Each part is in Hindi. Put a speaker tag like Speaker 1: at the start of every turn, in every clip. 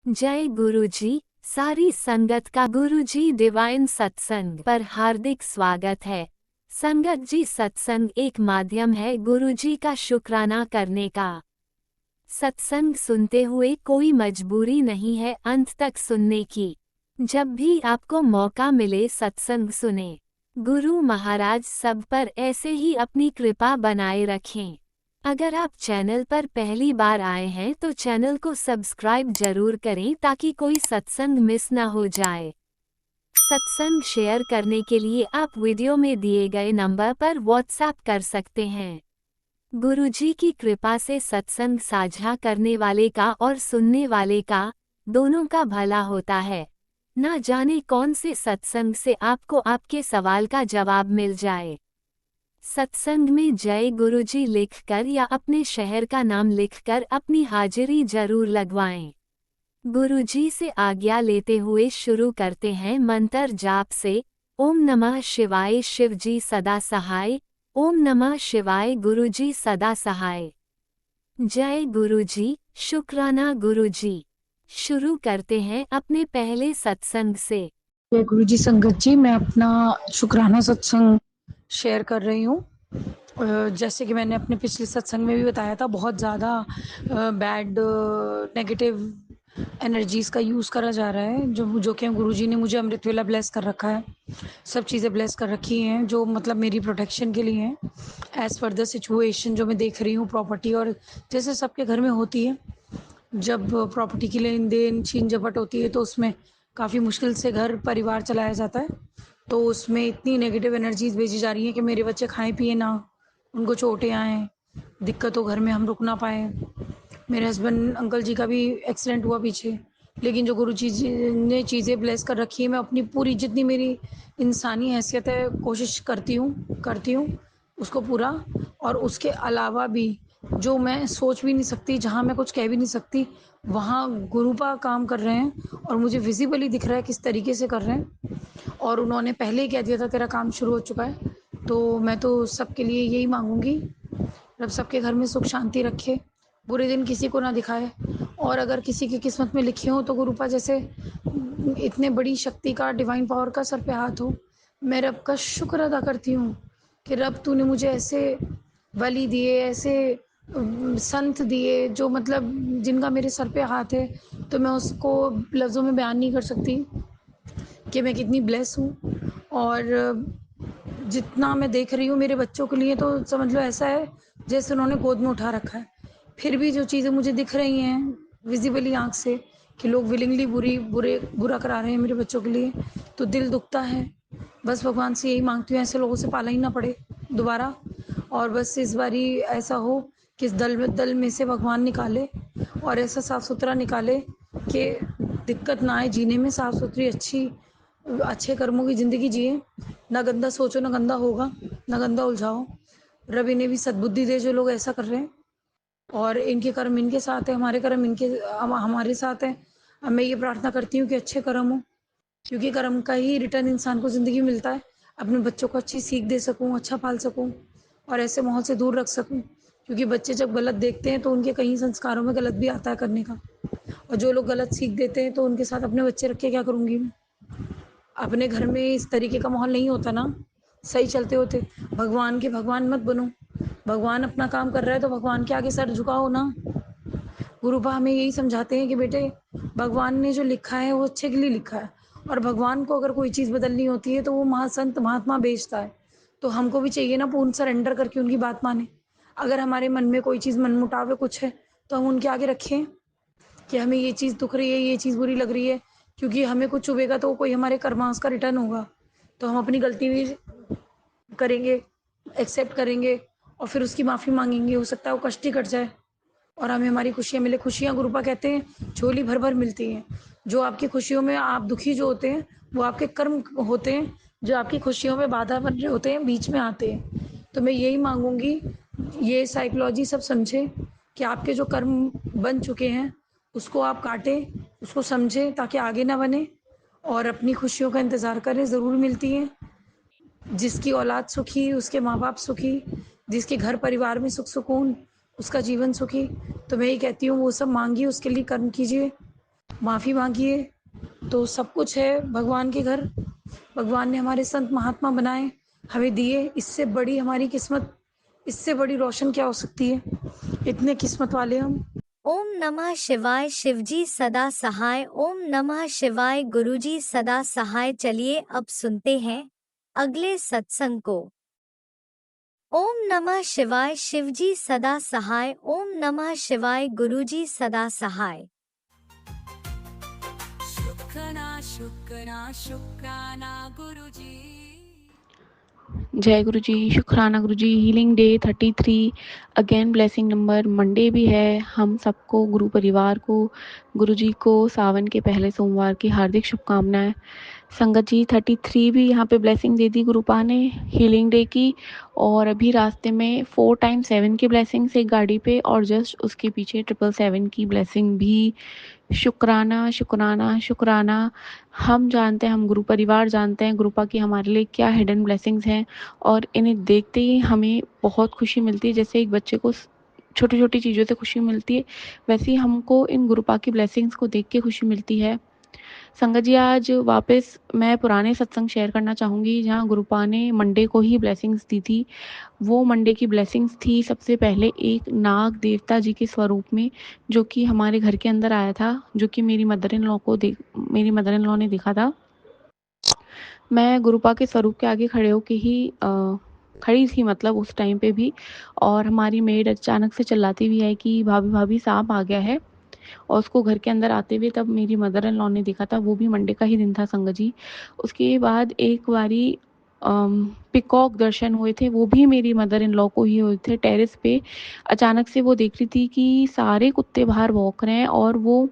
Speaker 1: जय गुरुजी। सारी संगत का गुरुजी डिवाइन सत्संग पर हार्दिक स्वागत है। संगत जी, सत्संग एक माध्यम है गुरुजी का शुक्राना करने का। सत्संग सुनते हुए कोई मजबूरी नहीं है अंत तक सुनने की। जब भी आपको मौका मिले सत्संग सुने। गुरु महाराज सब पर ऐसे ही अपनी कृपा बनाए रखें। अगर आप चैनल पर पहली बार आए हैं तो चैनल को सब्सक्राइब जरूर करें ताकि कोई सत्संग मिस ना हो जाए। सत्संग शेयर करने के लिए आप वीडियो में दिए गए नंबर पर व्हाट्सएप कर सकते हैं। गुरुजी की कृपा से सत्संग साझा करने वाले का और सुनने वाले का दोनों का भला होता है। ना जाने कौन से सत्संग से आपको आपके सवाल का जवाब मिल जाए। सत्संग में जय गुरुजी लिखकर या अपने शहर का नाम लिखकर अपनी हाजिरी जरूर लगवाएं। गुरुजी से आज्ञा लेते हुए शुरू करते हैं मंत्र जाप से। ओम नमः शिवाय शिवजी सदा सहाय। ओम नमः शिवाय गुरुजी सदा सहाय। जय गुरुजी, शुक्राना गुरुजी। शुरू करते हैं अपने पहले सत्संग से।
Speaker 2: जय गुरु जी। संगत जी, मैं अपना शुक्राना सत्संग शेयर कर रही हूँ। जैसे कि मैंने अपने पिछले सत्संग में भी बताया था, बहुत ज़्यादा बैड नेगेटिव एनर्जीज़ का यूज़ करा जा रहा है। जो कि गुरुजी ने मुझे अमृत वेला ब्लेस कर रखा है, सब चीज़ें ब्लेस कर रखी हैं जो मतलब मेरी प्रोटेक्शन के लिए हैं। एज़ पर द सिचुएशन जो मैं देख रही हूँ, प्रॉपर्टी और जैसे सबके घर में होती है, जब प्रॉपर्टी की लेन देन छीन झपट होती है तो उसमें काफ़ी मुश्किल से घर परिवार चलाया जाता है। तो उसमें इतनी नेगेटिव एनर्जीज भेजी जा रही हैं कि मेरे बच्चे खाएं पिए ना, उनको चोटें आएँ, दिक्कत हो घर में, हम रुक ना पाएँ। मेरे हस्बैंड अंकल जी का भी एक्सीडेंट हुआ पीछे। लेकिन जो गुरु जी ने चीज़ें ब्लेस कर रखी है, मैं अपनी पूरी जितनी मेरी इंसानी हैसियत है कोशिश करती हूँ उसको पूरा। और उसके अलावा भी जो मैं सोच भी नहीं सकती, जहाँ मैं कुछ कह भी नहीं सकती, वहाँ गुरुपा काम कर रहे हैं और मुझे विजिबली दिख रहा है किस तरीके से कर रहे हैं। और उन्होंने पहले ही कह दिया था तेरा काम शुरू हो चुका है। तो मैं तो सबके लिए यही मांगूंगी, रब सबके घर में सुख शांति रखे, बुरे दिन किसी को ना दिखाए। और अगर किसी की किस्मत में लिखे हो तो गुरुपा जैसे इतने बड़ी शक्ति का, डिवाइन पावर का सर पे हाथ हो। मैं रब का शुक्र अदा करती हूँ कि रब तूने मुझे ऐसे बलि दिए, ऐसे संत दिए जो मतलब जिनका मेरे सर पे हाथ है। तो मैं उसको लफ्ज़ों में बयान नहीं कर सकती कि मैं कितनी ब्लेस हूँ। और जितना मैं देख रही हूँ मेरे बच्चों के लिए, तो समझ लो ऐसा है जैसे उन्होंने गोद में उठा रखा है। फिर भी जो चीज़ें मुझे दिख रही हैं विजिबली आँख से कि लोग विलिंगली बुरा करा रहे हैं मेरे बच्चों के लिए, तो दिल दुखता है। बस भगवान से यही मांगती हूँ ऐसे लोगों से पाला ही ना पड़े दोबारा। और बस इस बारी ऐसा हो कि इस दल में से भगवान निकाले और ऐसा साफ़ सुथरा निकाले कि दिक्कत ना आए जीने में, साफ़ सुथरी अच्छे कर्मों की ज़िंदगी जिए। ना गंदा सोचो, ना गंदा होगा, ना गंदा उलझाओ। रब इन्हें भी सद्बुद्धि दे जो लोग ऐसा कर रहे हैं। और इनके कर्म इनके साथ है, हमारे कर्म हमारे साथ है। अब मैं ये प्रार्थना करती हूँ कि अच्छे कर्म हो, क्योंकि कर्म का ही रिटर्न इंसान को ज़िंदगी में मिलता है। अपने बच्चों को अच्छी सीख दे सकूँ, अच्छा पाल सकूँ और ऐसे माहौल से दूर रख सकूँ। क्योंकि बच्चे जब गलत देखते हैं तो उनके कई संस्कारों में गलत भी आता है करने का। और जो लोग गलत सीख देते हैं तो उनके साथ अपने बच्चे रख के क्या करूँगी मैं। अपने घर में इस तरीके का माहौल नहीं होता ना सही चलते होते। भगवान के भगवान मत बनो। भगवान अपना काम कर रहा है तो भगवान के आगे सर झुकाओ ना। गुरुपा हमें यही समझाते हैं कि बेटे, भगवान ने जो लिखा है वो अच्छे के लिए लिखा है। और भगवान को अगर कोई चीज़ बदलनी होती है तो वो महासंत महात्मा भेजता है। तो हमको भी चाहिए ना पूर्ण सरेंडर करके उनकी बात माने। अगर हमारे मन में कोई चीज़, मन मुटाव कुछ है, तो हम उनके आगे रखें कि हमें ये चीज़ दुख रही है, ये चीज़ बुरी लग रही है। क्योंकि हमें कुछ चुभेगा तो कोई हमारे कर्मांश का रिटर्न होगा। तो हम अपनी गलती भी करेंगे, एक्सेप्ट करेंगे और फिर उसकी माफ़ी मांगेंगे। हो सकता है वो कष्ट ही कट जाए और हमें हमारी खुशियाँ मिले। खुशियाँ गुरुपा कहते हैं झोली भर भर मिलती हैं। जो आपकी खुशियों में आप दुखी जो होते हैं वो आपके कर्म होते हैं, जो आपकी खुशियों में बाधा बन रहे होते हैं, बीच में आते हैं। तो मैं यही मांगूंगी, ये साइकोलॉजी सब समझें कि आपके जो कर्म बन चुके हैं उसको आप काटें, उसको समझें ताकि आगे ना बने। और अपनी खुशियों का इंतज़ार करें, ज़रूर मिलती हैं। जिसकी औलाद सुखी उसके माँ बाप सुखी, जिसके घर परिवार में सुख सुकून उसका जीवन सुखी। तो मैं ये कहती हूँ वो सब मांगिए, उसके लिए कर्म कीजिए माफ़ी मांगिए तो सब कुछ है भगवान के घर। भगवान ने हमारे संत महात्मा बनाए, हमें दिए, इससे बड़ी हमारी किस्मत, इससे बड़ी रोशन क्या हो सकती है। इतने किस्मत वाले हम।
Speaker 1: ओम नमः शिवाय। शिवजी सदा सहाय। ओम नमः शिवाय। गुरुजी सदा सहाय। चलिए अब सुनते हैं अगले सत्संग को। ओम नमः शिवाय। शिवजी सदा सहाय। ओम नमः शिवाय। गुरुजी सदा सहाय।
Speaker 3: शुक्राना शुक्राना शुक्राना गुरुजी।
Speaker 4: जय गुरु जी। शुक्राना Guru ji. Healing day 33 again blessing number Monday भी है। हम सबको गुरु परिवार को गुरु जी को सावन के पहले सोमवार की हार्दिक शुभकामनाएं। संगत जी 33 भी यहाँ पे ब्लेसिंग दे दी गुरुपा ने हीलिंग डे की। और अभी रास्ते में 4 टाइम 7 की ब्लेसिंग्स एक गाड़ी पे और जस्ट उसके पीछे 777 की ब्लेसिंग भी। शुक्राना शुक्राना शुक्राना। हम जानते हैं, हम गुरु परिवार जानते हैं गुरुपा की हमारे लिए क्या हिडन ब्लेसिंग्स हैं और इन्हें देखते ही हमें बहुत खुशी मिलती है। जैसे एक बच्चे को छोटी छोटी चीज़ों से खुशी मिलती है, वैसे ही हमको इन गुरुपा की ब्लेसिंग्स को देख के खुशी मिलती है। संगत जी आज वापस मैं पुराने सत्संग शेयर करना चाहूँगी जहाँ गुरुपा ने मंडे को ही ब्लेसिंग्स दी थी। वो मंडे की ब्लेसिंग्स थी सबसे पहले एक नाग देवता जी के स्वरूप में, जो कि हमारे घर के अंदर आया था, जो कि मेरी मदर इन लॉ ने देखा था। मैं गुरुपा के स्वरूप के आगे खड़े होके ही खड़ी थी, मतलब उस टाइम पे भी। और हमारी मेड अचानक से चिल्लाती हुई है कि भाभी भाभी सांप आ गया है, और उसको घर के अंदर आते हुए तब मेरी मदर इन लॉ ने देखा था। वो भी मंडे का ही दिन था संगत जी। उसके बाद एक बारी पिकॉक दर्शन हुए थे, वो भी मेरी मदर इन लॉ को ही हुए थे। टेरेस पे अचानक से वो देख रही थी कि सारे कुत्ते बाहर भौंक रहे हैं और वो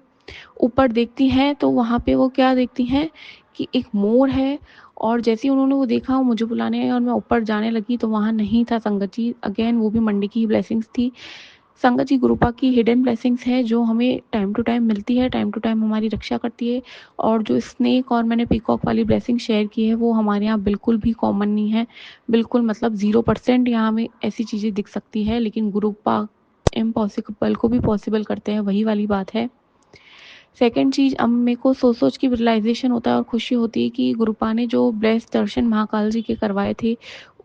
Speaker 4: ऊपर देखती हैं तो वहाँ पे वो क्या देखती हैं कि एक मोर है। और जैसे ही उन्होंने वो देखा, वो मुझे बुलाने आए और मैं ऊपर जाने लगी तो वहाँ नहीं था संगत जी। अगेन वो भी मंडे की ब्लेसिंग्स थी। संगत जी गुरुपा की हिडन ब्लेसिंग्स है जो हमें टाइम टू टाइम मिलती है, टाइम टू टाइम हमारी रक्षा करती है। और जो स्नेक और मैंने पीकॉक वाली ब्लेसिंग शेयर की है वो हमारे यहाँ बिल्कुल भी कॉमन नहीं है, बिल्कुल मतलब 0% यहाँ हमें ऐसी चीज़ें दिख सकती है, लेकिन गुरुपा इम्पॉसिबल को भी पॉसिबल करते हैं, वही वाली बात है। सेकंड चीज़, अब मेरे को सोच के रियलाइजेशन होता है और खुशी होती है कि गुरुपा ने जो ब्लेस दर्शन महाकाल जी के करवाए थे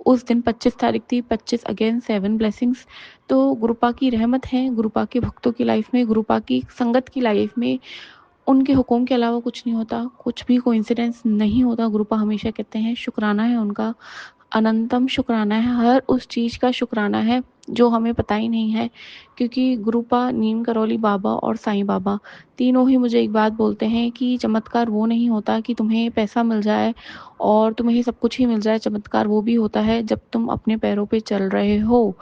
Speaker 4: उस दिन 25 तारीख थी, 25 अगेन 7 ब्लेसिंग्स। तो गुरुपा की रहमत है, गुरुपा के भक्तों की लाइफ में, गुरुपा की संगत की लाइफ में उनके हुक्म के अलावा कुछ नहीं होता, कुछ भी कोइंसिडेंस नहीं होता। गुरुपा हमेशा कहते हैं शुक्राना है उनका, अनंतम शुक्राना है, हर उस चीज़ का शुक्राना है जो हमें पता ही नहीं है। क्योंकि गुरुपा, नीम करौली बाबा और साईं बाबा तीनों ही मुझे एक बात बोलते हैं कि चमत्कार वो नहीं होता कि तुम्हें पैसा मिल जाए और तुम्हें सब कुछ ही मिल जाए। चमत्कार वो भी होता है जब तुम अपने पैरों पे चल रहे हो।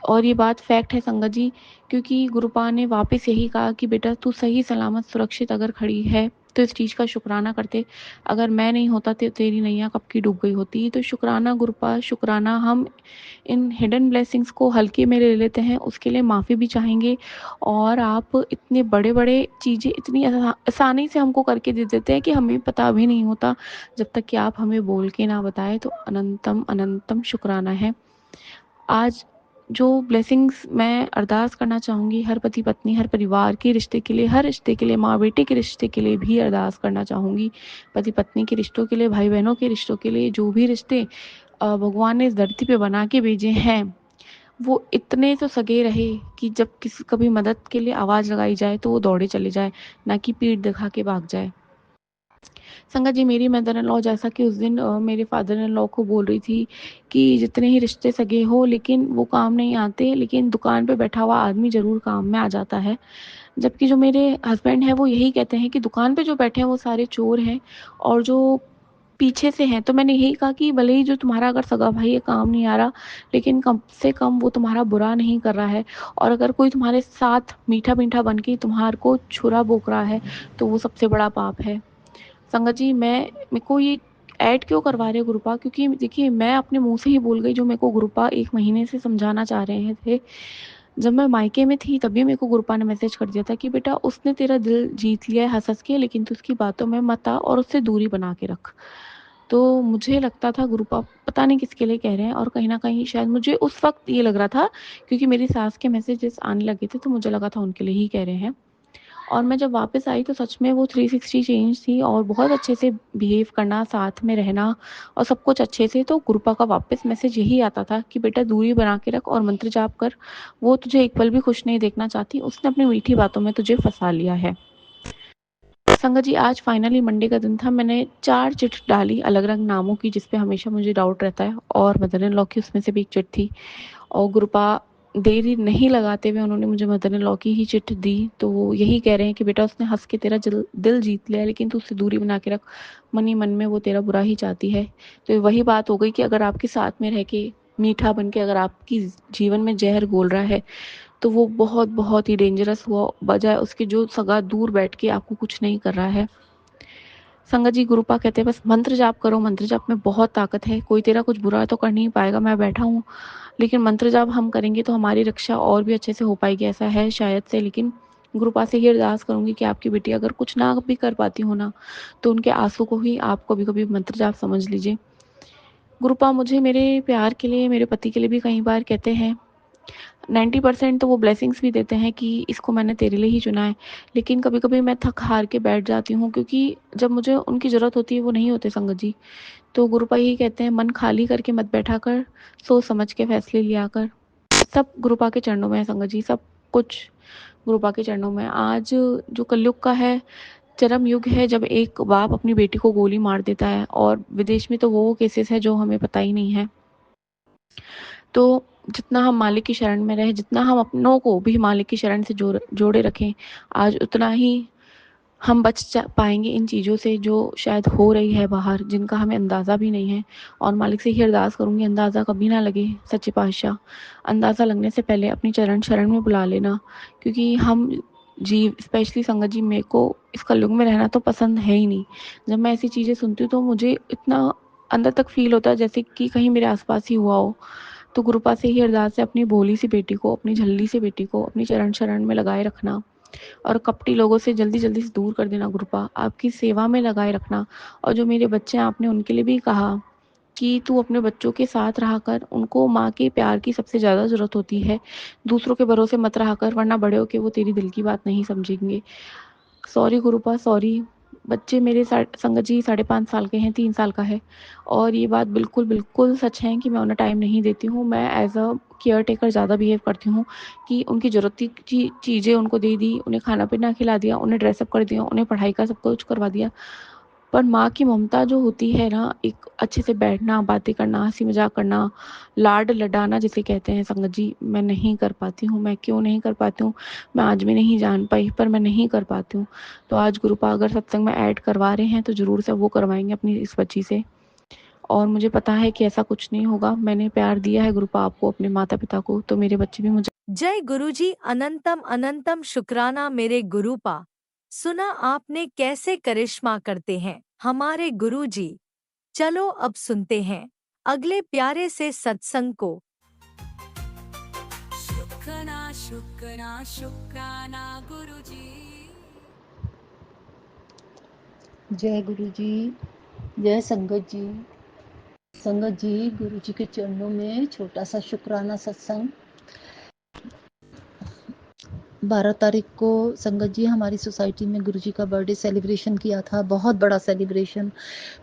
Speaker 4: और ये बात फैक्ट है संगत जी, क्योंकि गुरुपा ने वापस यही कहा कि बेटा तू सही सलामत सुरक्षित अगर खड़ी है तो इस चीज़ का शुक्राना करते। अगर मैं नहीं होता तो तेरी नैया कब की डूब गई होती। तो शुक्राना गुरुपा, शुक्राना। हम इन हिडन ब्लेसिंग्स को हल्के में ले लेते हैं, उसके लिए माफ़ी भी चाहेंगे। और आप इतने बड़े बड़े चीज़ें इतनी आसानी से हमको करके दे देते हैं कि हमें पता भी नहीं होता जब तक कि आप हमें बोल के ना बताएं। तो अनंतम अनंतम शुक्राना है। आज जो ब्लेसिंग्स मैं अरदास करना चाहूँगी, हर पति पत्नी, हर परिवार के रिश्ते के लिए, हर रिश्ते के लिए, माँ बेटे के रिश्ते के लिए भी अरदास करना चाहूँगी। पति पत्नी के रिश्तों के लिए, भाई बहनों के रिश्तों के लिए, जो भी रिश्ते भगवान ने इस धरती पे बना के भेजे हैं वो इतने तो सगे रहे कि जब किसी कभी मदद के लिए आवाज़ लगाई जाए तो वो दौड़े चले जाए, ना कि पीठ दिखा के भाग जाए। संगत जी मेरी मदर इन लॉ जैसा कि उस दिन मेरे फादर इन लॉ को बोल रही थी कि जितने ही रिश्ते सगे हो लेकिन वो काम नहीं आते, लेकिन दुकान पे बैठा हुआ आदमी ज़रूर काम में आ जाता है। जबकि जो मेरे हस्बैंड हैं वो यही कहते हैं कि दुकान पे जो बैठे हैं वो सारे चोर हैं और जो पीछे से हैं। तो मैंने यही कहा कि भले ही जो तुम्हारा अगर सगा भाई है काम नहीं आ रहा, लेकिन कम से कम वो तुम्हारा बुरा नहीं कर रहा है। और अगर कोई तुम्हारे साथ मीठा मीठा बन के तुम्हारे को छुरा भोंक रहा है तो वो सबसे बड़ा पाप है। संगत जी मेरे को ये ऐड क्यों करवा रहे हो गुरुपा, क्योंकि देखिए मैं अपने मुंह से ही बोल गई जो मेरे को गुरुपा 1 महीने से समझाना चाह रहे थे। जब मैं मायके में थी तभी मेरे को गुरुपा ने मैसेज कर दिया था कि बेटा उसने तेरा दिल जीत लिया है हंस हंस के, लेकिन तू उसकी बातों में मत आ और उससे दूरी बना के रख। तो मुझे लगता था गुरुपा पता नहीं किसके लिए कह रहे हैं, और कहीं ना कहीं शायद मुझे उस वक्त ये लग रहा था क्योंकि मेरी सास के मैसेजेस आने लगे थे तो मुझे लगा था उनके लिए ही कह रहे हैं। और मैं जब वापस आई तो सच में वो 360 चेंज थी और बहुत अच्छे से बिहेव करना, साथ में रहना और सब कुछ अच्छे से। तो गुरुपा का वापस मैसेज यही आता था कि बेटा दूरी बना के रख और मंत्र जाप कर, वो तुझे एक पल भी खुश नहीं देखना चाहती, उसने अपनी मीठी बातों में तुझे फंसा लिया है। संगत जी, आज फाइनली मंडे का दिन था। मैंने 4 चिट डाली अलग-अलग नामों की, जिस पे हमेशा मुझे डाउट रहता है, और मदर इन लॉ की उसमें से भी एक चिट थी। और गुरुपा देरी नहीं लगाते हुए उन्होंने मुझे मदर इन लॉ की ही चिट दी। तो वो यही कह रहे हैं कि बेटा उसने हँस के तेरा दिल जीत लिया, लेकिन तू उससे दूरी बना के रख, मन ही मन में वो तेरा बुरा ही चाहती है। तो वही बात हो गई कि अगर आपके साथ में रह के मीठा बन के अगर आपकी जीवन में जहर घोल रहा है, तो वो बहुत बहुत ही डेंजरस हुआ, बजाय उसके जो सगा दूर बैठ के आपको कुछ नहीं कर रहा है। संगत जी, गुरुपा कहते हैं बस मंत्र जाप करो, मंत्र जाप में बहुत ताकत है, कोई तेरा कुछ बुरा तो कर नहीं पाएगा, मैं बैठा हूँ, लेकिन मंत्र जाप हम करेंगे तो हमारी रक्षा और भी अच्छे से हो पाएगी, ऐसा है शायद से। लेकिन गुरुपा से ये अरदास करूंगी कि आपकी बेटी अगर कुछ ना भी कर पाती हो ना, तो उनके आंसू को ही आप कभी कभी मंत्र जाप समझ लीजिए। गुरुपा मुझे मेरे प्यार के लिए, मेरे पति के लिए भी कई बार कहते हैं, 90% तो वो ब्लेसिंग्स भी देते हैं कि इसको मैंने तेरे लिए ही चुना है, लेकिन कभी कभी मैं थक हार के बैठ जाती हूँ, क्योंकि जब मुझे उनकी ज़रूरत होती है वो नहीं होते संगत जी। तो गुरुपा यही कहते हैं, मन खाली करके मत बैठा कर, सोच समझ के फैसले लिया कर। सब गुरुपा के चरणों में है संगत जी, सब कुछ गुरुपा के चरणों में। आज जो कलयुग का है, चरम युग है, जब एक बाप अपनी बेटी को गोली मार देता है, और विदेश में तो वो केसेस है जो हमें पता ही नहीं है। तो जितना हम मालिक की शरण में रहें, जितना हम अपनों को भी मालिक की शरण से जोड़े रखें, आज उतना ही हम बच पाएंगे इन चीज़ों से जो शायद हो रही है बाहर, जिनका हमें अंदाज़ा भी नहीं है। और मालिक से ही अरदास करूंगी, अंदाज़ा कभी ना लगे सच्चे पातशाह, अंदाज़ा लगने से पहले अपनी चरण शरण में बुला लेना, क्योंकि हम जीव, स्पेशली संगत जी, मेरे को इस कलयुग में रहना तो पसंद है ही नहीं। जब मैं ऐसी चीज़ें सुनती हूँ तो मुझे इतना अंदर तक फील होता है जैसे कि कहीं मेरे आसपास ही हुआ हो। तो गुरुपा से ही अरदास है, अपनी भोली सी बेटी को, अपनी झल्ली सी बेटी को अपनी चरण शरण में लगाए रखना, और कपटी लोगों से जल्दी जल्दी से दूर कर देना गुरुपा, आपकी सेवा में लगाए रखना। और जो मेरे बच्चे हैं, आपने उनके लिए भी कहा कि तू अपने बच्चों के साथ रहा कर, उनको माँ के प्यार की सबसे ज़्यादा ज़रूरत होती है, दूसरों के भरोसे मत रहा कर, वरना बड़े होके वो तेरी दिल की बात नहीं समझेंगे। Sorry गुरुपा, sorry. बच्चे मेरे संगत जी 5.5 साल के हैं, 3 साल का है, और ये बात बिल्कुल बिल्कुल सच है कि मैं उन्हें टाइम नहीं देती हूँ। मैं एज अ केयर टेकर ज़्यादा बिहेव करती हूँ कि उनकी ज़रूरत की चीज़ें उनको दे दी, उन्हें खाना पीना खिला दिया, उन्हें ड्रेसअप कर दिया, उन्हें पढ़ाई का सब कुछ करवा दिया। पर माँ की ममता जो होती है ना, एक अच्छे से बैठना, बातें करना, हंसी मजाक करना, लाड लडाना जिसे कहते हैं संगत जी, मैं नहीं कर पाती हूँ। मैं क्यों नहीं कर पाती हूँ, मैं आज भी नहीं जान पाई, पर मैं नहीं कर पाती हूँ। तो आज गुरुपा अगर सत्संग में ऐड करवा रहे हैं तो ज़रूर से वो करवाएंगे अपनी इस बच्ची से। और मुझे पता है कि ऐसा कुछ नहीं होगा, मैंने प्यार दिया है गुरुपा आपको, अपने माता पिता को, तो मेरे बच्चे भी मुझे।
Speaker 5: जय गुरुजी, अनंतम अनंतम शुक्राना मेरे गुरुपा। सुना आपने कैसे करिश्मा करते हैं हमारे गुरुजी। चलो अब सुनते हैं अगले प्यारे से सत्संग को।
Speaker 3: शुक्राना शुक्राना शुक्राना गुरुजी।
Speaker 6: जय गुरु जी, जय संगत जी। संगत जी, गुरु जी के चरणों में छोटा सा शुक्राना सत्संग। 12 तारीख को संगत जी हमारी सोसाइटी में गुरुजी का बर्थडे सेलिब्रेशन किया था, बहुत बड़ा सेलिब्रेशन।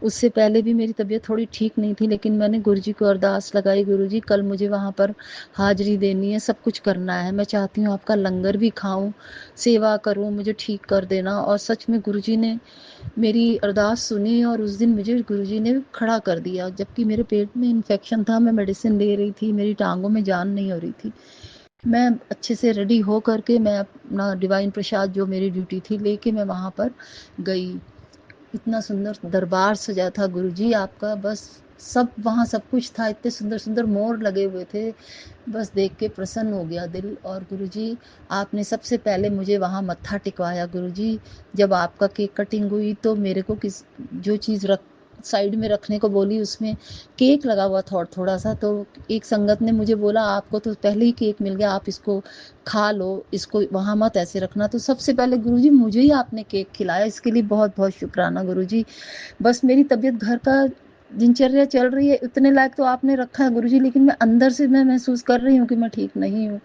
Speaker 6: उससे पहले भी मेरी तबीयत थोड़ी ठीक नहीं थी, लेकिन मैंने गुरुजी को अरदास लगाई, गुरुजी कल मुझे वहाँ पर हाजिरी देनी है, सब कुछ करना है, मैं चाहती हूँ आपका लंगर भी खाऊं, सेवा करूँ, मुझे ठीक कर देना। और सच में गुरुजी ने मेरी अरदास सुनी और उस दिन मुझे गुरुजी ने खड़ा कर दिया। जबकि मेरे पेट में इन्फेक्शन था, मैं मेडिसिन ले रही थी, मेरी टांगों में जान नहीं हो रही थी। मैं अच्छे से रेडी हो करके मैं अपना डिवाइन प्रसाद जो मेरी ड्यूटी थी लेके मैं वहाँ पर गई। इतना सुंदर दरबार सजा था गुरुजी आपका, बस सब वहाँ सब कुछ था, इतने सुंदर सुंदर मोर लगे हुए थे, बस देख के प्रसन्न हो गया दिल। और गुरुजी आपने सबसे पहले मुझे वहाँ मत्था टिकवाया गुरुजी। जब आपका केक कटिंग हुई तो मेरे को जो चीज़ साइड में रखने को बोली उसमें केक लगा हुआ था और थोड़ा सा, तो एक संगत ने मुझे बोला आपको तो पहले ही केक मिल गया, आप इसको खा लो, इसको वहाँ मत ऐसे रखना। तो सबसे पहले गुरुजी मुझे ही आपने केक खिलाया, इसके लिए बहुत बहुत शुक्राना गुरुजी। बस मेरी तबीयत घर का दिनचर्या चल रही है, इतने लायक तो आपने रखा है गुरुजी, लेकिन मैं अंदर से मैं महसूस कर रही हूँ कि मैं ठीक नहीं हूँ।